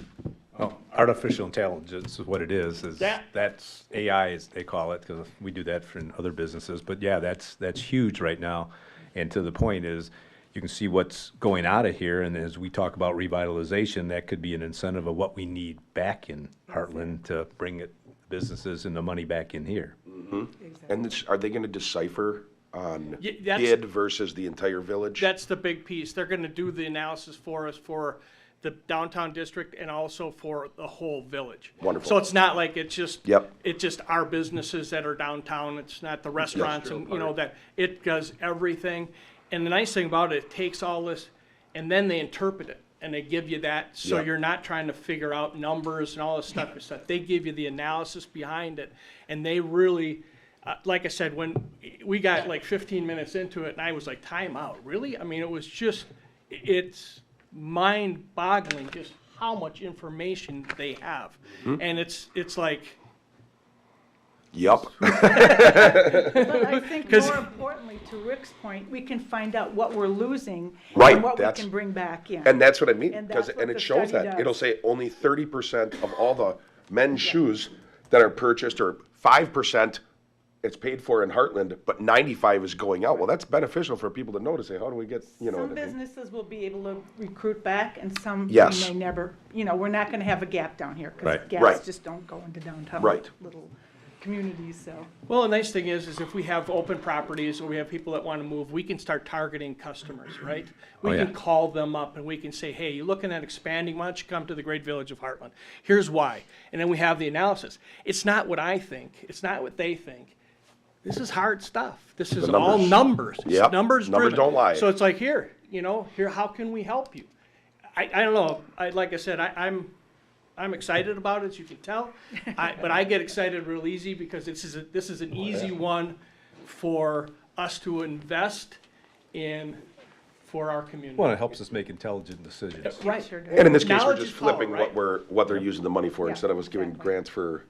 Speaker 15: Well, artificial intelligence is what it is
Speaker 20: Yeah.
Speaker 15: that's AI, as they call it, because we do that for in other businesses. But yeah, that's huge right now. And to the point is, you can see what's going out of here, and as we talk about revitalization, that could be an incentive of what we need back in Heartland to bring businesses and the money back in here.
Speaker 1: Mm-hmm. And are they going to decipher on
Speaker 20: Yeah,
Speaker 1: bid versus the entire village?
Speaker 20: That's the big piece. They're going to do the analysis for us for the downtown district and also for the whole village.
Speaker 1: Wonderful.
Speaker 20: So it's not like it's just
Speaker 1: Yep.
Speaker 20: it's just our businesses that are downtown. It's not the restaurants and that it does everything. And the nice thing about it, it takes all this and then they interpret it and they give you that so
Speaker 1: Yep.
Speaker 20: you're not trying to figure out numbers and all this stuff. They give you the analysis behind it and they really like I said, when we got like 15 minutes into it and I was like, time out, really? I mean, it was just, it's mind-boggling just how much information they have.
Speaker 1: Mm-hmm.
Speaker 20: And it's like,
Speaker 1: Yup.
Speaker 21: But I think more importantly, to Rick's point, we can find out what we're losing
Speaker 1: Right,
Speaker 21: and what we
Speaker 1: that's-
Speaker 21: can bring back in.
Speaker 1: And that's what I mean,
Speaker 21: And
Speaker 1: because,
Speaker 21: that's what
Speaker 1: and it
Speaker 21: the
Speaker 1: shows
Speaker 21: study
Speaker 1: that.
Speaker 21: does.
Speaker 1: It'll say only 30% of all the men's shoes that are purchased, or 5% it's paid for in Heartland, but 95 is going out. Well, that's beneficial for people to know, to say, how do we get,
Speaker 21: Some
Speaker 1: what I mean?
Speaker 21: businesses will be able to recruit back and some we
Speaker 1: Yes.
Speaker 21: may never, we're not gonna have a gap down here. Because
Speaker 1: Right.
Speaker 21: gaps
Speaker 1: Right.
Speaker 21: just don't go into downtown.
Speaker 1: Right.
Speaker 21: Little communities, so.
Speaker 20: well, the nice thing is if we have open properties or we have people that want to move, we can start targeting customers, right? We
Speaker 15: Oh,
Speaker 20: can
Speaker 15: yeah.
Speaker 20: call them up and we can say, hey, you're looking at expanding, why don't you come to the great village of Heartland? Here's why. And then we have the analysis. It's not what I think. It's not what they think. This is hard stuff. This is
Speaker 1: The
Speaker 20: all
Speaker 1: numbers.
Speaker 20: numbers. It's
Speaker 1: Yep.
Speaker 20: numbers
Speaker 1: Numbers
Speaker 20: driven.
Speaker 1: don't lie.
Speaker 20: So it's like, here, how can we help you? I don't know. Like I said, I'm excited about it, as you can tell. But I get excited real easy because this is an easy one for us to invest in for our community.
Speaker 15: Well, it helps us make intelligent decisions.
Speaker 20: Right.
Speaker 1: And in this case, we're
Speaker 20: Knowledge
Speaker 1: just
Speaker 20: is power,
Speaker 1: flipping
Speaker 20: right?
Speaker 1: what they're using the money for, instead of us giving grants for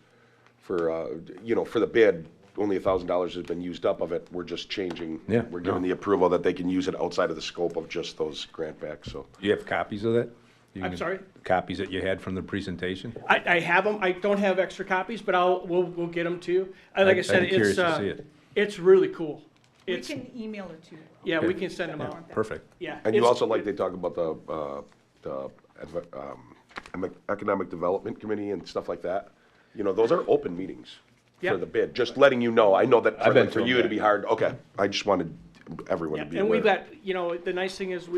Speaker 1: the bid. Only $1,000 has been used up of it. We're just changing.
Speaker 15: Yeah,
Speaker 1: We're giving
Speaker 15: no.
Speaker 1: the approval that they can use it outside of the scope of just those grant backs, so.
Speaker 15: Do you have copies of that?
Speaker 20: I'm sorry?
Speaker 15: Copies that you had from the presentation?
Speaker 20: I have them. I don't have extra copies, but we'll get them to you. Like I said,
Speaker 15: I'd be curious to see it.
Speaker 20: It's really cool.
Speaker 21: We
Speaker 20: It's,
Speaker 21: can email it to you.
Speaker 20: yeah,
Speaker 15: Okay.
Speaker 20: we can send them
Speaker 15: Yeah,
Speaker 20: out.
Speaker 15: perfect.
Speaker 20: Yeah.
Speaker 1: And you
Speaker 20: it's-
Speaker 1: also they talk about the Economic Development Committee and stuff like that. Those are open meetings for
Speaker 20: Yep.
Speaker 1: the bid, just letting you know. I know that
Speaker 15: I've been
Speaker 1: for
Speaker 15: through
Speaker 1: you
Speaker 15: that.
Speaker 1: to be hard, okay. I just wanted everyone
Speaker 20: Yeah,
Speaker 1: to be
Speaker 20: and
Speaker 1: aware.
Speaker 20: we've got, the nice thing is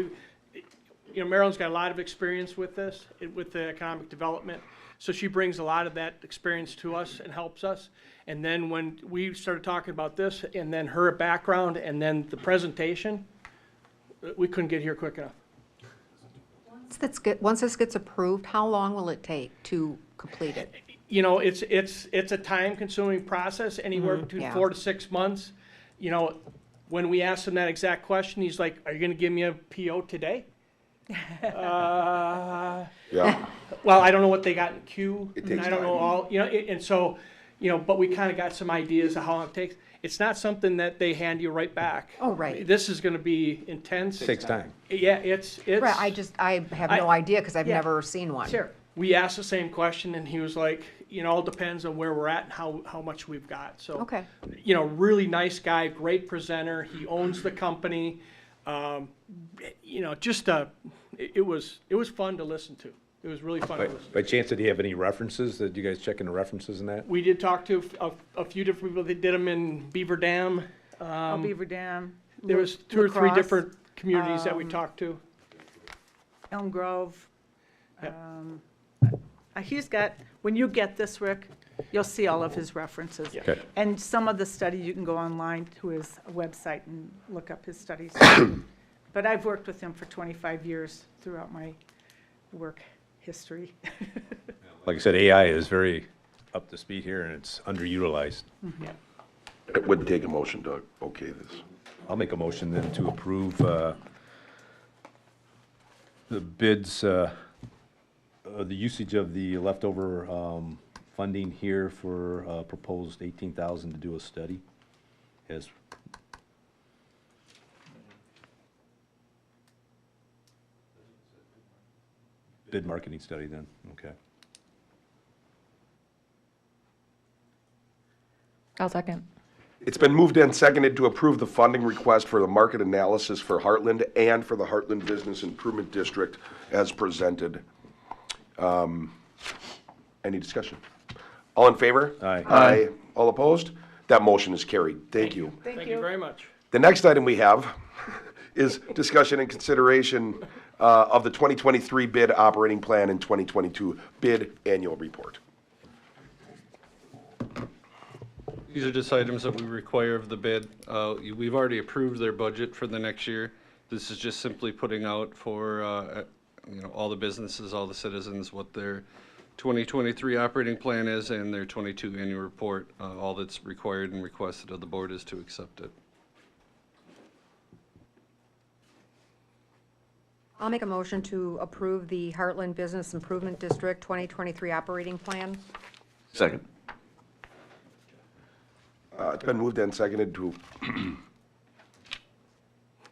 Speaker 20: Marilyn's got a lot of experience with this, with the economic development. So she brings a lot of that experience to us and helps us. And then when we started talking about this, and then her background, and then the presentation, we couldn't get here quick enough.
Speaker 2: Once this gets approved, how long will it take to complete it?
Speaker 20: It's a time-consuming process, anywhere between
Speaker 2: yeah.
Speaker 20: 4 to 6 months. When we asked him that exact question, he's like, "Are you going to give me a PO today?"
Speaker 1: Yeah.
Speaker 20: Well, I don't know what they got in queue.
Speaker 1: It
Speaker 20: and
Speaker 1: takes
Speaker 20: I don't know
Speaker 1: time.
Speaker 20: all, and so, but we kind of got some ideas of how long it takes. It's not something that they hand you right back.
Speaker 2: Oh, right.
Speaker 20: This is going to be intense.
Speaker 15: Takes time.
Speaker 20: Yeah, it's.
Speaker 2: Right, I have no idea because I've
Speaker 21: Yeah.
Speaker 2: never seen one.
Speaker 21: Sure.
Speaker 20: we asked the same question, and he was like, you know, it all depends on where we're at and how much we've got. So,
Speaker 2: Okay.
Speaker 20: you know, really nice guy, great presenter. He owns the company. You know, just it was fun to listen to. It was really fun to listen to.
Speaker 15: By chance, did he have any references? Did you guys check into references in that?
Speaker 20: We did talk to a few different people. They did them in Beaver Dam.
Speaker 21: Beaver Dam.
Speaker 20: There was 2 or 3
Speaker 21: Lacrosse,
Speaker 20: different communities that we talked to.
Speaker 21: Elm Grove. He's got, when you get this, Rick, you'll see all of his references.
Speaker 15: Okay.
Speaker 21: And some of the study, you can go online to his website and look up his studies. But I've worked with him for 25 years throughout my work history.
Speaker 15: Like I said, AI is very up to speed here, and it's underutilized.
Speaker 20: Yeah.
Speaker 1: It would take a motion to okay this.
Speaker 15: I'll make a motion then to approve the bids, the usage of the leftover funding here for proposed $18,000 to do a study. As bid marketing study then, okay.
Speaker 19: I'll second.
Speaker 1: It's been moved and seconded to approve the funding request for the market analysis for Hartland and for the Hartland Business Improvement District as presented. Any discussion? All in favor?
Speaker 15: Aye.
Speaker 1: Aye. All opposed? That motion is carried. Thank you.
Speaker 20: Thank you very much.
Speaker 1: The next item we have is discussion and consideration of the 2023 bid operating plan and 2022 bid annual report.
Speaker 12: These are just items that we require of the bid. We've already approved their budget for the next year. This is just simply putting out for, you know, all the businesses, all the citizens, what their 2023 operating plan is and their 22 annual report. All that's required and requested of the board is to accept it.
Speaker 2: I'll make a motion to approve the Hartland Business Improvement District 2023 operating plan.
Speaker 15: Second.
Speaker 1: It's been moved and seconded to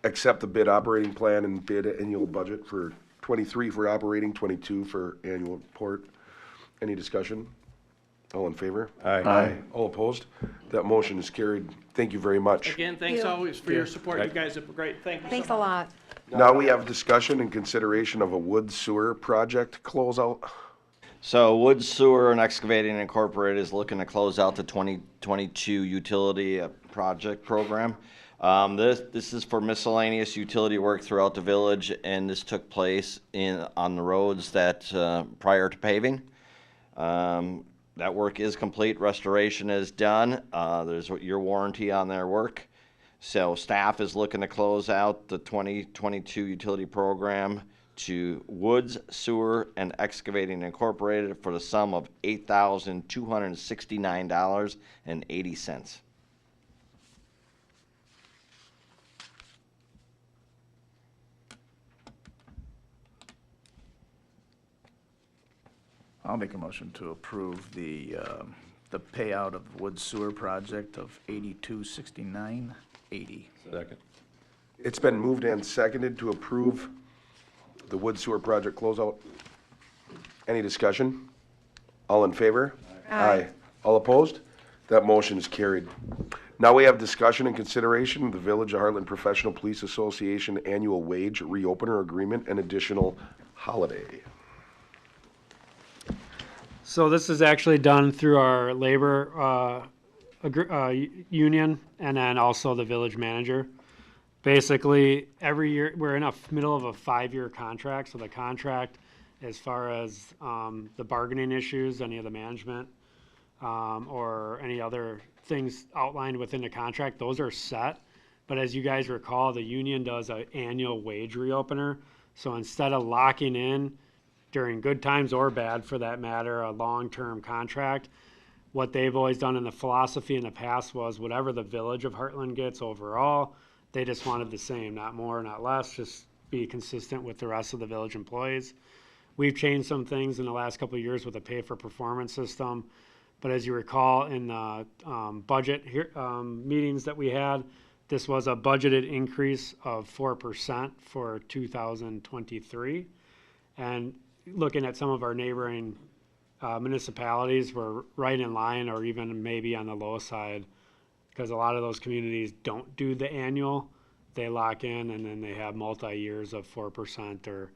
Speaker 1: accept the bid operating plan and bid annual budget for 23 for operating, 22 for annual report. Any discussion? All in favor?
Speaker 15: Aye.
Speaker 1: Aye. All opposed? That motion is carried. Thank you very much.
Speaker 20: Again, thanks always for your support. You guys have been great. Thank you.
Speaker 2: Thanks
Speaker 20: so
Speaker 2: a
Speaker 20: much.
Speaker 2: lot.
Speaker 1: Now we have discussion and consideration of a wood sewer project closeout.
Speaker 13: So Wood Sewer and Excavating Incorporated is looking to close out the 2022 utility project program. This is for miscellaneous utility work throughout the village, and this took place on the roads that prior to paving. That work is complete. Restoration is done. There's your warranty on their work. So staff is looking to close out the 2022 utility program to Woods, Sewer, and Excavating Incorporated for the sum of $8,269.80.
Speaker 3: I'll make a motion to approve the payout of the wood sewer project of $8269.80.
Speaker 15: Second.
Speaker 1: It's been moved and seconded to approve the wood sewer project closeout. Any discussion? All in favor? Aye. All opposed? That motion is carried. Now we have discussion and consideration of the Village of Hartland Professional Police Association annual wage reopener agreement and additional holiday.
Speaker 6: So this is actually done through our labor union and then also the village manager. Basically, every year, we're in the middle of a 5-year contract, so the contract, as far as the bargaining issues, any of the management, or any other things outlined within the contract, those are set. But as you guys recall, the union does an annual wage reopener. So instead of locking in during good times or bad, for that matter, a long-term contract, what they've always done in the philosophy in the past was whatever the village of Hartland gets overall, they just wanted the same, not more, not less, just be consistent with the rest of the village employees. We've changed some things in the last couple of years with the pay-for-performance system, but as you recall in the budget meetings that we had, this was a budgeted increase of 4% for 2023. And looking at some of our neighboring municipalities, we're right in line or even maybe on the low side, because a lot of those communities don't do the annual. They lock in and then they have multi-years of 4%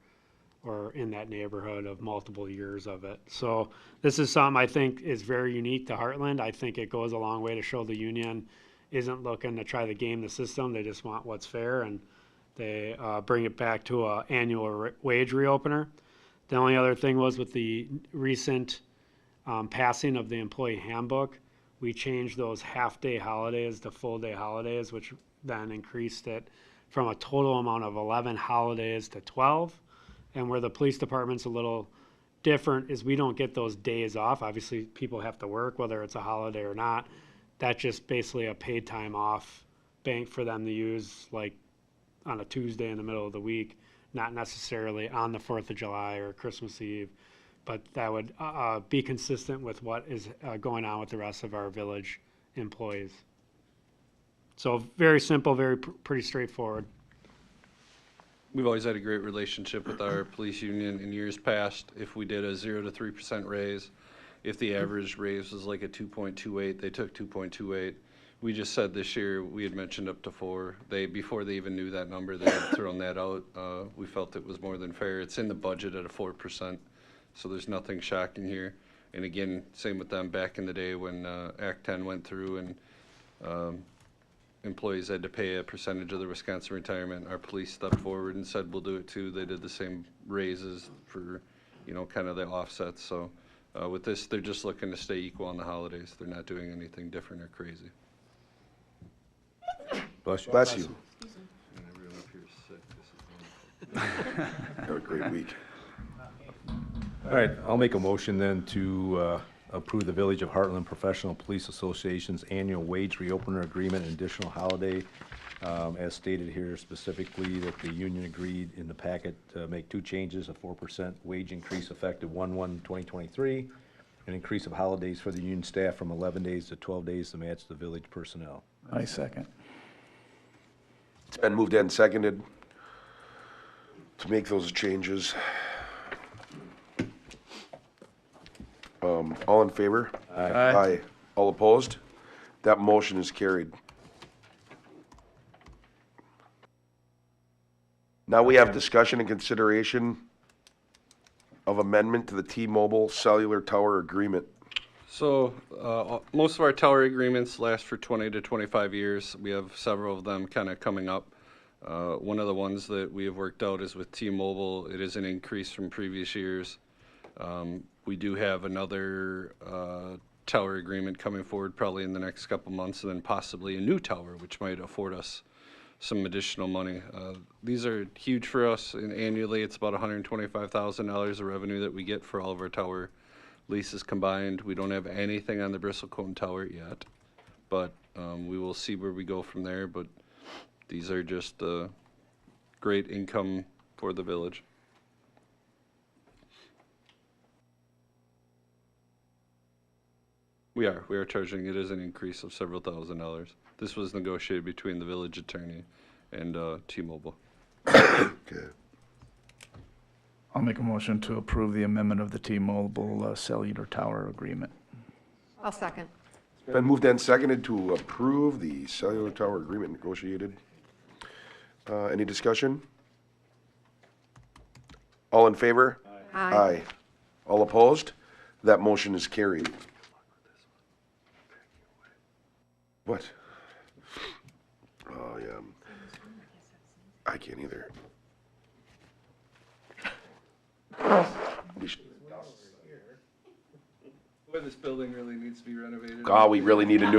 Speaker 6: or in that neighborhood of multiple years of it. So this is something I think is very unique to Hartland. I think it goes a long way to show the union isn't looking to try to game the system. They just want what's fair, and they bring it back to an annual wage reopener. The only other thing was with the recent passing of the employee handbook, we changed those half-day holidays to full-day holidays, which then increased it from a total amount of 11 holidays to 12. And where the police department's a little different is we don't get those days off. Obviously, people have to work, whether it's a holiday or not. That's just basically a paid time off bank for them to use, like on a Tuesday in the middle of the week, not necessarily on the 4th of July or Christmas Eve. But that would be consistent with what is going on with the rest of our village employees. So very simple, pretty straightforward.
Speaker 12: We've always had a great relationship with our police union in years past. If we did a 0 to 3% raise, if the average raise was like a 2.28, they took 2.28. We just said this year, we had mentioned up to 4. Before they even knew that number, they had thrown that out. We felt it was more than fair. It's in the budget at a 4%, so there's nothing shocking here. And again, same with them back in the day when Act 10 went through and employees had to pay a percentage of the Wisconsin retirement. Our police stepped forward and said, we'll do it too. They did the same raises for, kind of the offsets. So with this, they're just looking to stay equal on the holidays. They're not doing anything different or crazy.
Speaker 15: Bless you.
Speaker 1: Bless you.
Speaker 12: And everyone up here is sick. This is wonderful.
Speaker 1: Have a great week.
Speaker 15: All right, I'll make a motion then to approve the Village of Hartland Professional Police Association's annual wage reopener agreement and additional holiday. As stated here specifically that the union agreed in the packet to make 2 changes, a 4% wage increase effective 1/1/2023, an increase of holidays for the union staff from 11 days to 12 days to match the village personnel.
Speaker 3: I second.
Speaker 1: It's been moved and seconded to make those changes. All in favor?
Speaker 15: Aye.
Speaker 1: Aye. All opposed? That motion is carried. Now we have discussion and consideration of amendment to the T-Mobile Cellular Tower Agreement.
Speaker 12: So most of our tower agreements last for 20 to 25 years. We have several of them kind of coming up. One of the ones that we have worked out is with T-Mobile. It is an increase from previous years. We do have another tower agreement coming forward probably in the next couple months, and then possibly a new tower, which might afford us some additional money. These are huge for us, and annually it's about $125,000 of revenue that we get for all of our tower leases combined. We don't have anything on the Bristlecone Tower yet, but we will see where we go from there. But these are just great income for the village. We are charging, it is an increase of several $1,000s. This was negotiated between the village attorney and T-Mobile.
Speaker 1: Okay.
Speaker 3: I'll make a motion to approve the amendment of the T-Mobile Cellular Tower Agreement.
Speaker 2: I'll second.
Speaker 1: It's been moved and seconded to approve the Cellular Tower Agreement negotiated. Any discussion? All in favor?
Speaker 2: Aye.
Speaker 1: Aye. All opposed? That motion is carried. What? Oh, yeah. I can't either. We should-
Speaker 12: Boy, this building really needs to be renovated.
Speaker 1: God, we really need a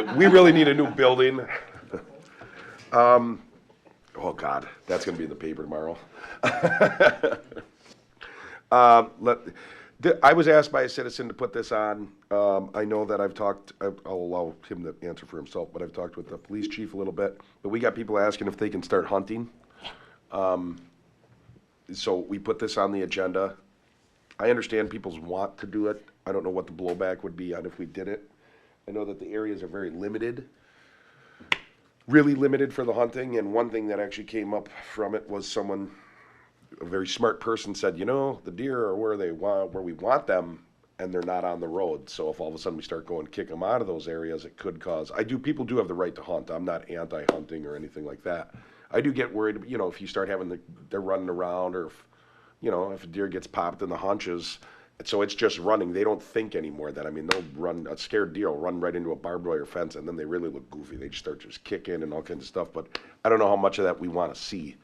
Speaker 1: new building. Oh God, that's gonna be in the paper tomorrow. I was asked by a citizen to put this on. I know that I'll allow him to answer for himself, but I've talked with the police chief a little bit. But we got people asking if they can start hunting. So we put this on the agenda. I understand people's want to do it. I don't know what the blowback would be on if we did it. I know that the areas are very limited, really limited for the hunting. And one thing that actually came up from it was someone a very smart person said, you know, the deer are where we want them, and they're not on the road. So if all of a sudden we start going kick them out of those areas, it could cause. People do have the right to hunt. I'm not anti-hunting or anything like that. I do get worried, you know, if you start having they're running around, or if, you know, if a deer gets popped in the haunches. So it's just running. They don't think anymore. That, I mean, they'll run, a scared deer will run right into a barbed wire fence, and then they really look goofy. They just start just kicking and all kinds of stuff. But I don't know how much of that we want to see.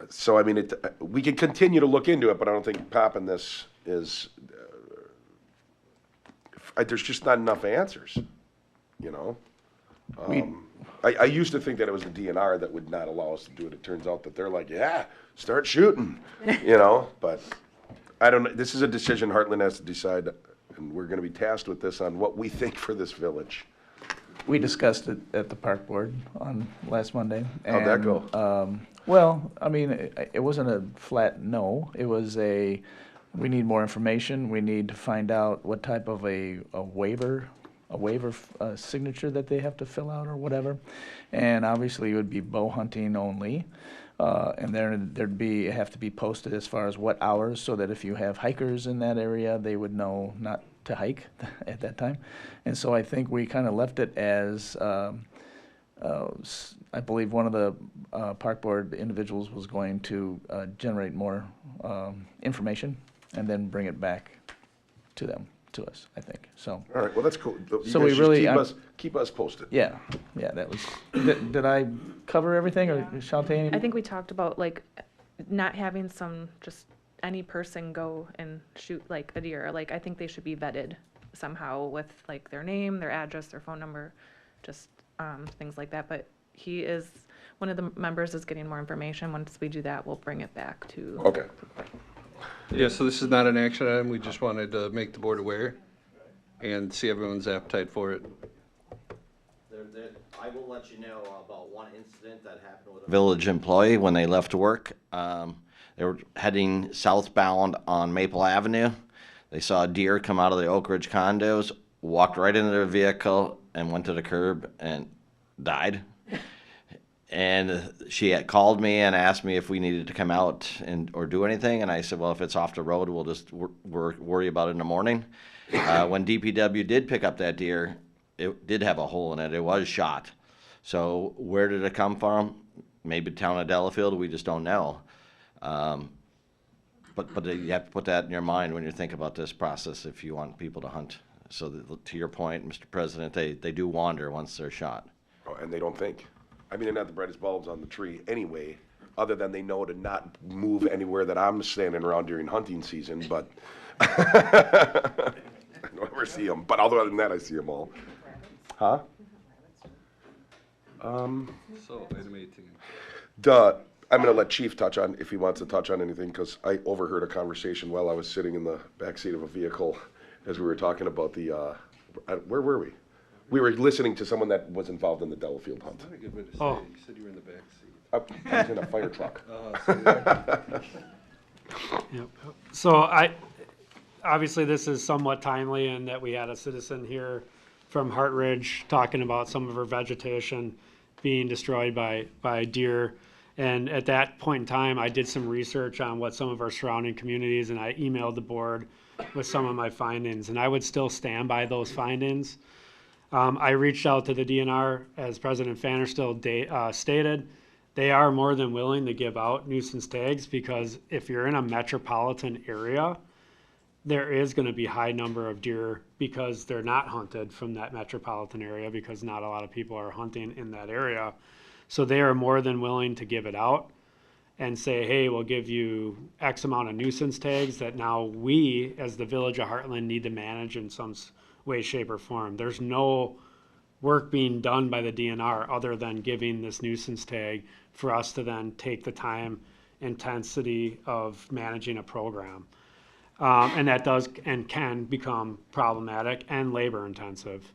Speaker 1: So, I mean, we can continue to look into it, but I don't think popping this is, there's just not enough answers, you know? I used to think that it was the DNR that would not allow us to do it. It turns out that they're like, yeah, start shooting, you know? But I don't know. This is a decision Hartland has to decide, and we're going to be tasked with this on what we think for this village.
Speaker 3: We discussed it at the park board on last Monday.
Speaker 1: How'd that go?
Speaker 3: Well, I mean, it wasn't a flat no. It was we need more information. We need to find out what type of a waiver signature that they have to fill out or whatever. And obviously it would be bow hunting only. And there'd have to be posted as far as what hours, so that if you have hikers in that area, they would know not to hike at that time. And so I think we kind of left it as, I believe one of the park board individuals was going to generate more information and then bring it back to us, I think, so.
Speaker 1: All right, well, that's cool.
Speaker 3: So we really
Speaker 1: keep us posted.
Speaker 3: Yeah, that was, did I cover everything, or Shantae?
Speaker 19: I think we talked about like not having just any person go and shoot like a deer. Like, I think they should be vetted somehow with like their name, their address, their phone number, just things like that. But one of the members is getting more information. Once we do that, we'll bring it back to.
Speaker 1: Okay.
Speaker 12: Yeah, so this is not an action item. We just wanted to make the board aware and see everyone's appetite for it.
Speaker 13: I will let you know about one incident that happened with a village employee when they left work. They were heading southbound on Maple Avenue. They saw a deer come out of the Oak Ridge condos, walked right into their vehicle, and went to the curb and died. And she had called me and asked me if we needed to come out or do anything. And I said, well, if it's off the road, we'll just worry about it in the morning. When DPW did pick up that deer, it did have a hole in it. It was shot. So where did it come from? Maybe town of Delafield. We just don't know. But you have to put that in your mind when you think about this process if you want people to hunt. So to your point, Mr. President, they do wander once they're shot.
Speaker 1: Oh, and they don't think. I mean, they're not the brightest bulbs on the tree anyway, other than they know to not move anywhere that I'm standing around during hunting season, but I don't ever see them. But other than that, I see them all. Huh?
Speaker 12: So, item 18.
Speaker 1: I'm going to let Chief touch on, if he wants to touch on anything, because I overheard a conversation while I was sitting in the backseat of a vehicle as we were talking about where were we? We were listening to someone that was involved in the Delafield hunt.
Speaker 12: That's not a good way to say it. You said you were in the back seat.
Speaker 1: I was in a fire truck.
Speaker 6: Yep. So obviously this is somewhat timely in that we had a citizen here from Hartridge talking about some of her vegetation being destroyed by deer. And at that point in time, I did some research on what some of our surrounding communities, and I emailed the board with some of my findings, and I would still stand by those findings. I reached out to the DNR, as President Fannerstill stated. They are more than willing to give out nuisance tags, because if you're in a metropolitan area, there is going to be high number of deer because they're not hunted from that metropolitan area, because not a lot of people are hunting in that area. So they are more than willing to give it out and say, hey, we'll give you X amount of nuisance tags that now we, as the Village of Hartland, need to manage in some way, shape, or form. There's no work being done by the DNR other than giving this nuisance tag for us to then take the time, intensity of managing a program. And that does and can become problematic and labor intensive.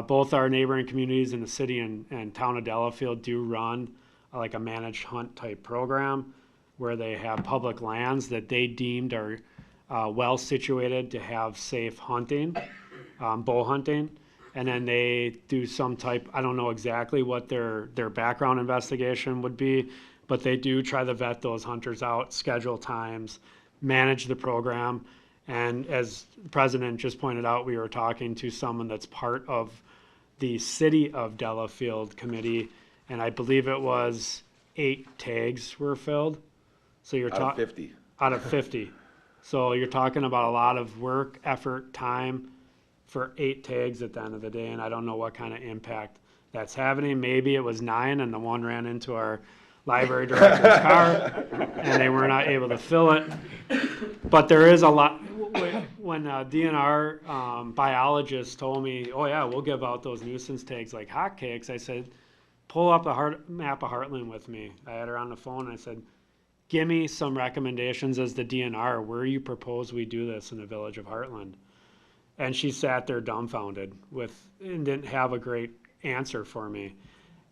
Speaker 6: Both our neighboring communities in the city and town of Delafield do run like a managed hunt type program where they have public lands that they deemed are well situated to have safe hunting, bow hunting. And then they do some type, I don't know exactly what their background investigation would be, but they do try to vet those hunters out, schedule times, manage the program. And as the president just pointed out, we were talking to someone that's part of the City of Delafield committee, and I believe it was 8 tags were filled. So you're
Speaker 1: Out of 50.
Speaker 6: Out of 50. So you're talking about a lot of work, effort, time for 8 tags at the end of the day, and I don't know what kind of impact that's having. Maybe it was 9 and the one ran into our library director's car and they were not able to fill it. But there is a lot. When DNR biologists told me, oh yeah, we'll give out those nuisance tags like hotcakes, I said, pull up a map of Hartland with me. I had her on the phone and I said, give me some recommendations as the DNR where you propose we do this in the village of Hartland. And she sat there dumbfounded and didn't have a great answer for me.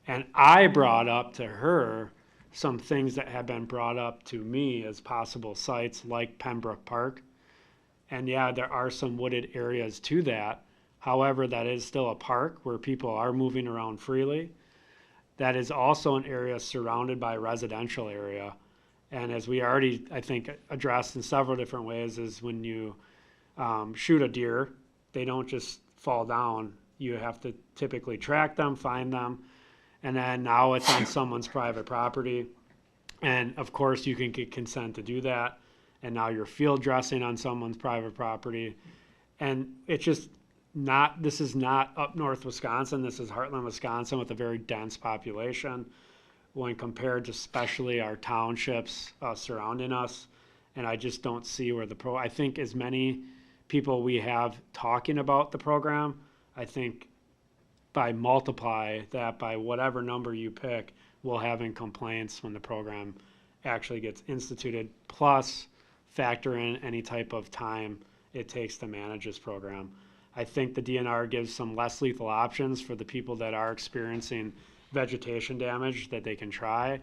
Speaker 6: And I brought up to her some things that have been brought up to me as possible sites like Pembroke Park. And yeah, there are some wooded areas to that. However, that is still a park where people are moving around freely. That is also an area surrounded by a residential area. And as we already, I think, addressed in several different ways, is when you shoot a deer, they don't just fall down. You have to typically track them, find them, and then now it's on someone's private property. And of course, you can get consent to do that. And now you're field dressing on someone's private property. And it's just not, this is not up north Wisconsin. This is Hartland, Wisconsin, with a very dense population when compared to especially our townships surrounding us. And I just don't see where I think as many people we have talking about the program, I think multiply that by whatever number you pick, we'll having complaints when the program actually gets instituted, plus factor in any type of time it takes to manage this program. I think the DNR gives some less lethal options for the people that are experiencing vegetation damage that they can try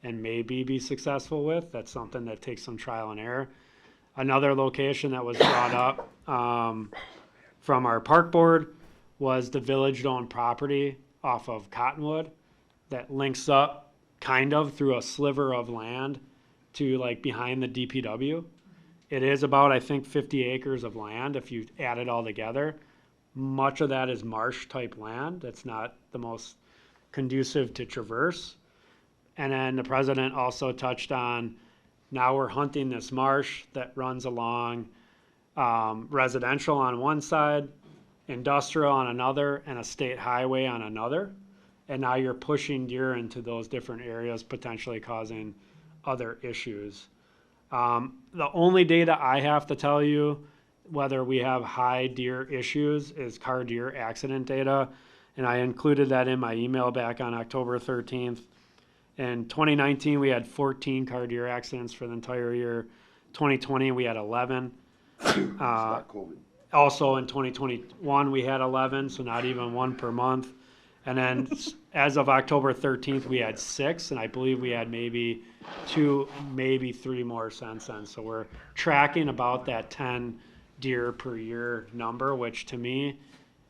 Speaker 6: and maybe be successful with. That's something that takes some trial and error. Another location that was brought up from our park board was the village-owned property off of Cottonwood that links up kind of through a sliver of land to like behind the DPW. It is about, I think, 50 acres of land if you add it all together. Much of that is marsh-type land. That's not the most conducive to traverse. And then the president also touched on, now we're hunting this marsh that runs along residential on one side, industrial on another, and a state highway on another. And now you're pushing deer into those different areas, potentially causing other issues. The only data I have to tell you whether we have high deer issues is car deer accident data. And I included that in my email back on October 13th. In 2019, we had 14 car deer accidents for the entire year. 2020, we had 11. Also in 2021, we had 11, so not even one per month. And then as of October 13th, we had 6, and I believe we had maybe 2, maybe 3 more since then. So we're tracking about that 10 deer per year number, which to me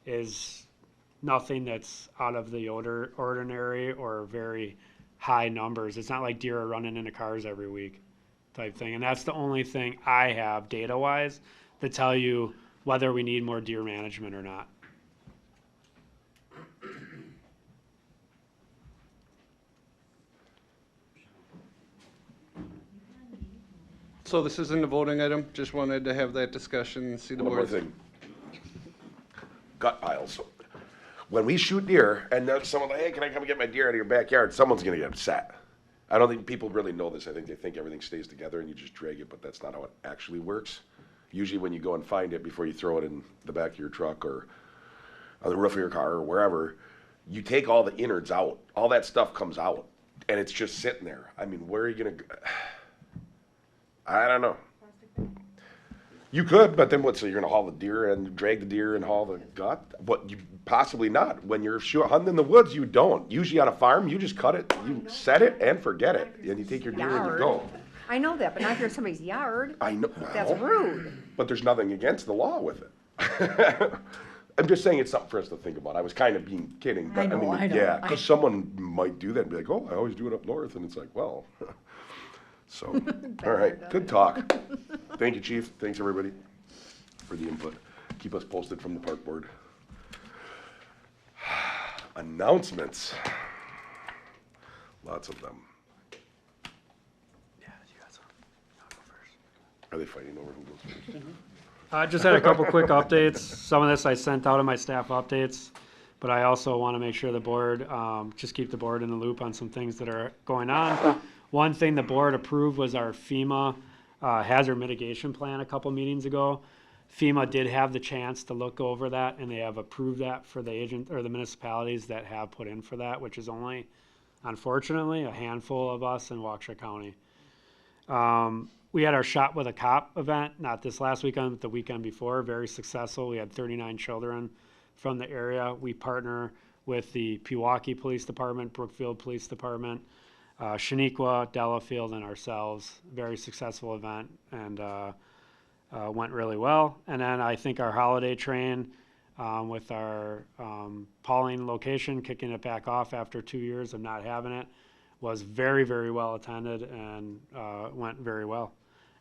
Speaker 6: is nothing that's out of the ordinary or very high numbers. It's not like deer are running into cars every week type thing. And that's the only thing I have data-wise to tell you whether we need more deer management or not.
Speaker 12: So this isn't a voting item, just wanted to have that discussion, see the
Speaker 1: One more
Speaker 12: board's.
Speaker 1: thing. Gut piles. When we shoot deer and then someone's like, hey, can I come get my deer out of your backyard? Someone's gonna get upset. I don't think people really know this. I think they think everything stays together and you just drag it, but that's not how it actually works. Usually when you go and find it before you throw it in the back of your truck or on the roof of your car or wherever, you take all the innards out. All that stuff comes out and it's just sitting there. I mean, where are you gonna go? I don't know. You could, but then what, so you're gonna haul the deer and drag the deer and haul the gut? But you possibly not. When you're hunting in the woods, you don't. Usually on a farm, you just cut it, you set it and forget it. And you take your deer and you go.
Speaker 2: I know that, but not if you're in somebody's yard.
Speaker 1: I know.
Speaker 2: That's rude.
Speaker 1: But there's nothing against the law with it. I'm just saying it's something for us to think about. I was kind of being kidding, but
Speaker 21: I know.
Speaker 1: yeah, because someone might do that and be like, oh, I always do it up north, and it's like, well, so, all right, good talk. Thank you, Chief. Thanks, everybody, for the input. Keep us posted from the park board. Announcements. Lots of them. Are they fighting over who goes first?
Speaker 6: I just had a couple quick updates. Some of this I sent out in my staff updates, but I also want to make sure the board, just keep the board in the loop on some things that are going on. One thing the board approved was our FEMA hazard mitigation plan a couple meetings ago. FEMA did have the chance to look over that, and they have approved that for the agent or the municipalities that have put in for that, which is only, unfortunately, a handful of us in Wallschlager County. We had our Shot with a Cop event, not this last weekend, but the weekend before, very successful. We had 39 children from the area. We partner with the Pewaukee Police Department, Brookfield Police Department, Shaniqua, Delafield, and ourselves. Very successful event, and went really well. And then I think our holiday train with our Pauling location, kicking it back off after 2 years of not having it, was very, very well attended and went very well.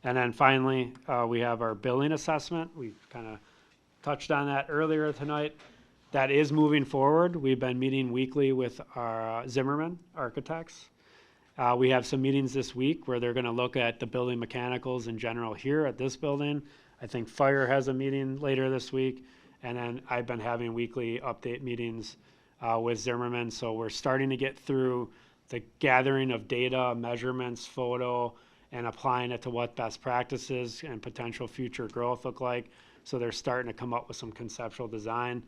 Speaker 6: And then finally, we have our billing assessment. We kind of touched on that earlier tonight. That is moving forward. We've been meeting weekly with our Zimmerman architects. We have some meetings this week where they're going to look at the building mechanicals in general here at this building. I think fire has a meeting later this week. And then I've been having weekly update meetings with Zimmerman. So we're starting to get through the gathering of data, measurements, photo, and applying it to what best practices and potential future growth look like. So they're starting to come up with some conceptual design.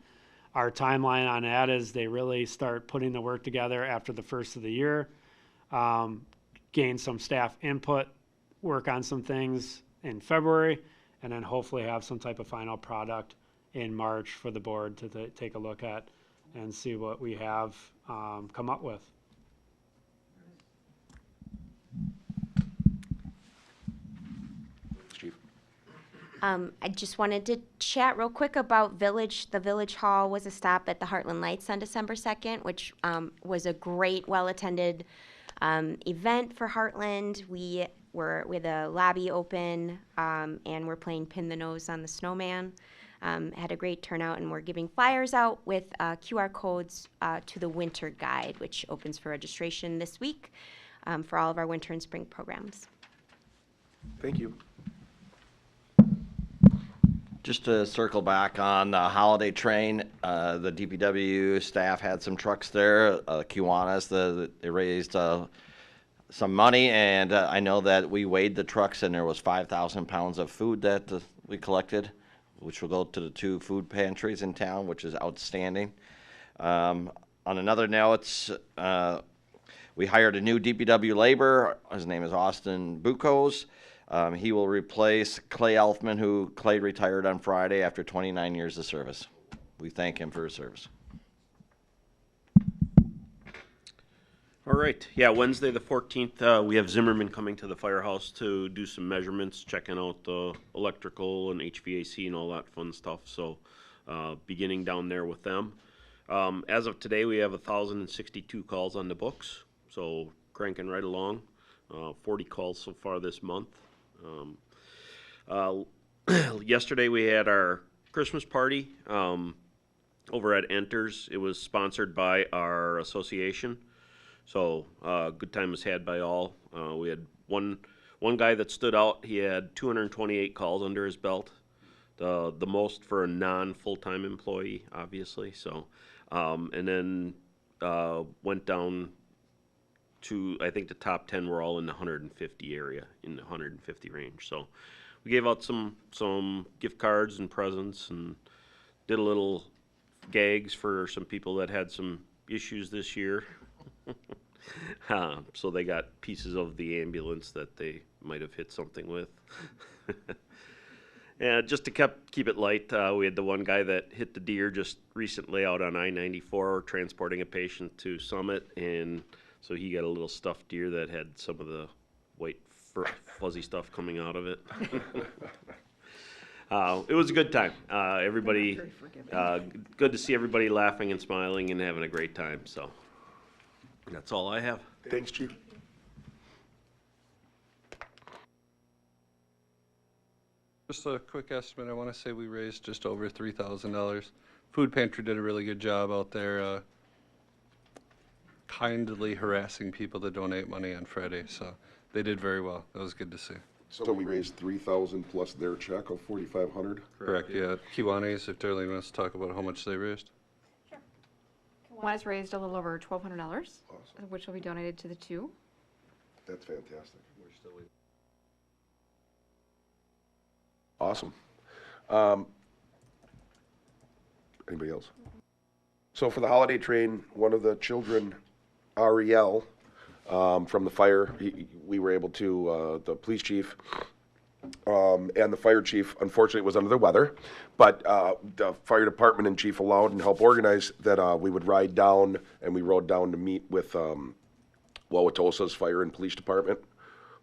Speaker 6: Our timeline on that is they really start putting the work together after the first of the year, gain some staff input, work on some things in February, and then hopefully have some type of final product in March for the board to take a look at and see what we have come up with.
Speaker 9: I just wanted to chat real quick about the Village Hall was a stop at the Hartland Lights on December 2nd, which was a great, well-attended event for Hartland. We were with a lobby open, and we're playing Pin the Nose on the Snowman. Had a great turnout, and we're giving flyers out with QR codes to the Winter Guide, which opens for registration this week for all of our winter and spring programs.
Speaker 1: Thank you.
Speaker 13: Just to circle back on the holiday train, the DPW staff had some trucks there, Kiwanis, they raised some money, and I know that we weighed the trucks and there was 5,000 pounds of food that we collected, which will go to the 2 food pantries in town, which is outstanding. On another note, we hired a new DPW laborer. His name is Austin Bucos. He will replace Clay Elfman, who Clay retired on Friday after 29 years of service. We thank him for his service.
Speaker 5: All right. Yeah, Wednesday the 14th, we have Zimmerman coming to the firehouse to do some measurements, checking out the electrical and HVAC and all that fun stuff. So beginning down there with them. As of today, we have 1,062 calls on the books, so cranking right along. 40 calls so far this month. Yesterday we had our Christmas party over at Enters. It was sponsored by our association, so good time was had by all. We had one guy that stood out. He had 228 calls under his belt, the most for a non-full-time employee, obviously. So, and then went down to, I think the top 10 were all in the 150 area, in the 150 range. So we gave out some gift cards and presents and did a little gags for some people that had some issues this year. So they got pieces of the ambulance that they might have hit something with. And just to keep it light, we had the one guy that hit the deer just recently out on I-94 transporting a patient to Summit, and so he got a little stuffed deer that had some of the white fuzzy stuff coming out of it. It was a good time. Everybody, good to see everybody laughing and smiling and having a great time, so that's all I have.
Speaker 1: Thanks, Chief.
Speaker 12: Just a quick estimate, I want to say we raised just over $3,000. Food Pantry did a really good job out there, kindly harassing people to donate money on Friday, so they did very well. That was good to see.
Speaker 1: So we raised 3,000 plus their check of 4,500?
Speaker 12: Correct, yeah. Kiwanis, if Darlene wants to talk about how much they raised.
Speaker 4: Kiwanis raised a little over $1,200, which will be donated to the two.
Speaker 1: That's fantastic. Awesome. Anybody else? So for the holiday train, one of the children, Ariel, from the fire, we were able to, the police chief and the fire chief, unfortunately, was under the weather, but the fire department and chief allowed and helped organize that we would ride down, and we rode down to meet with Wauwatosa's fire and police department.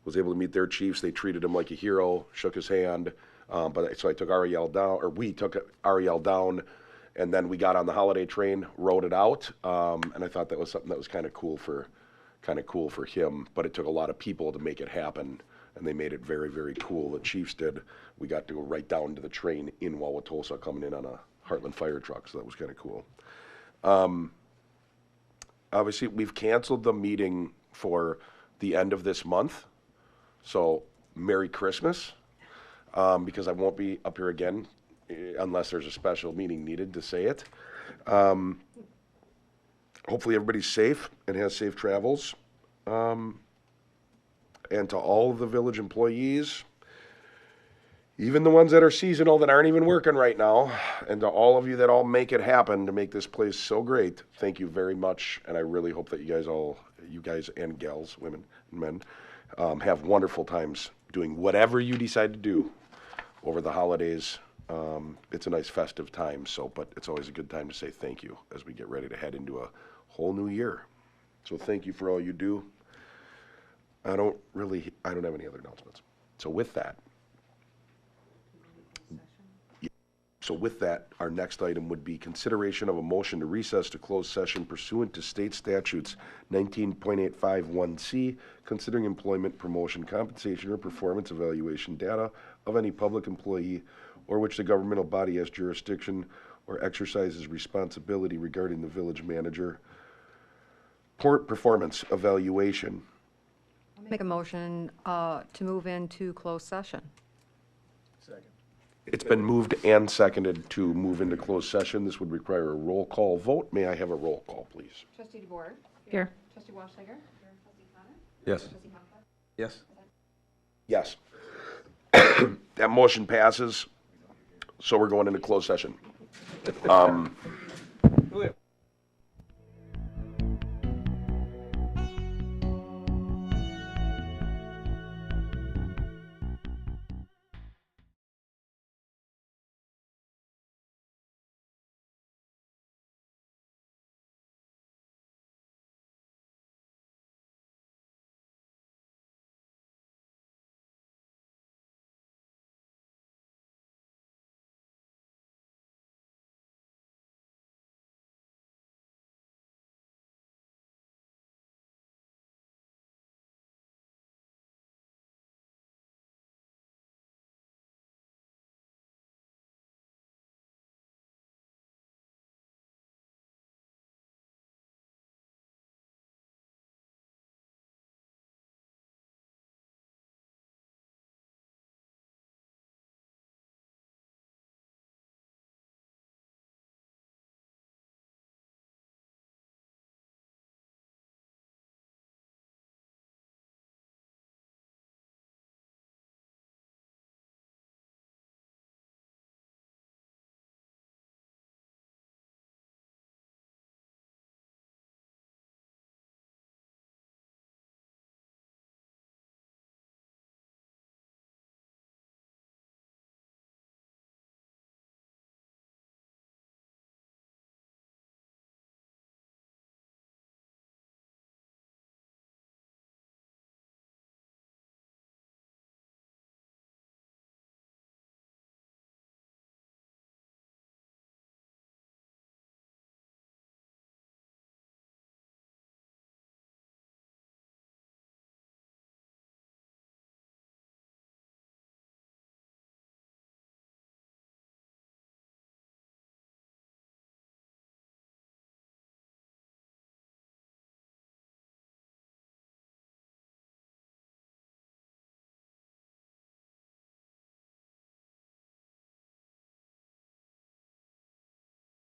Speaker 1: Was able to meet their chiefs. They treated him like a hero, shook his hand. So I took Ariel down, or we took Ariel down, and then we got on the holiday train, rode it out, and I thought that was something that was kind of cool for him. But it took a lot of people to make it happen, and they made it very, very cool. The chiefs did. We got to go right down to the train in Wauwatosa, coming in on a Hartland fire truck, so that was kind of cool. Obviously, we've canceled the meeting for the end of this month, so Merry Christmas. Because I won't be up here again unless there's a special meeting needed to say it. Hopefully everybody's safe and has safe travels. And to all of the village employees, even the ones that are seasonal that aren't even working right now, and to all of you that all make it happen to make this place so great, thank you very much. And I really hope that you guys and gals, women and men, have wonderful times doing whatever you decide to do over the holidays. It's a nice festive time, but it's always a good time to say thank you as we get ready to head into a whole new year. So thank you for all you do. I don't have any other announcements. So with that, our next item would be consideration of a motion to recess to closed session pursuant to state statutes 19.851C, considering employment, promotion, compensation, or performance evaluation data of any public employee or which the governmental body has jurisdiction or exercises responsibility regarding the village manager. Performance evaluation.
Speaker 2: Make a motion to move into closed session.
Speaker 1: It's been moved and seconded to move into closed session. This would require a roll call vote. May I have a roll call, please?
Speaker 4: Trustee DeBoer?
Speaker 19: Here.
Speaker 4: Trustee Wallschlager? Trustee Connor?
Speaker 15: Yes.
Speaker 4: Trustee Humphrey?
Speaker 15: Yes.
Speaker 1: Yes. That motion passes, so we're going into closed session.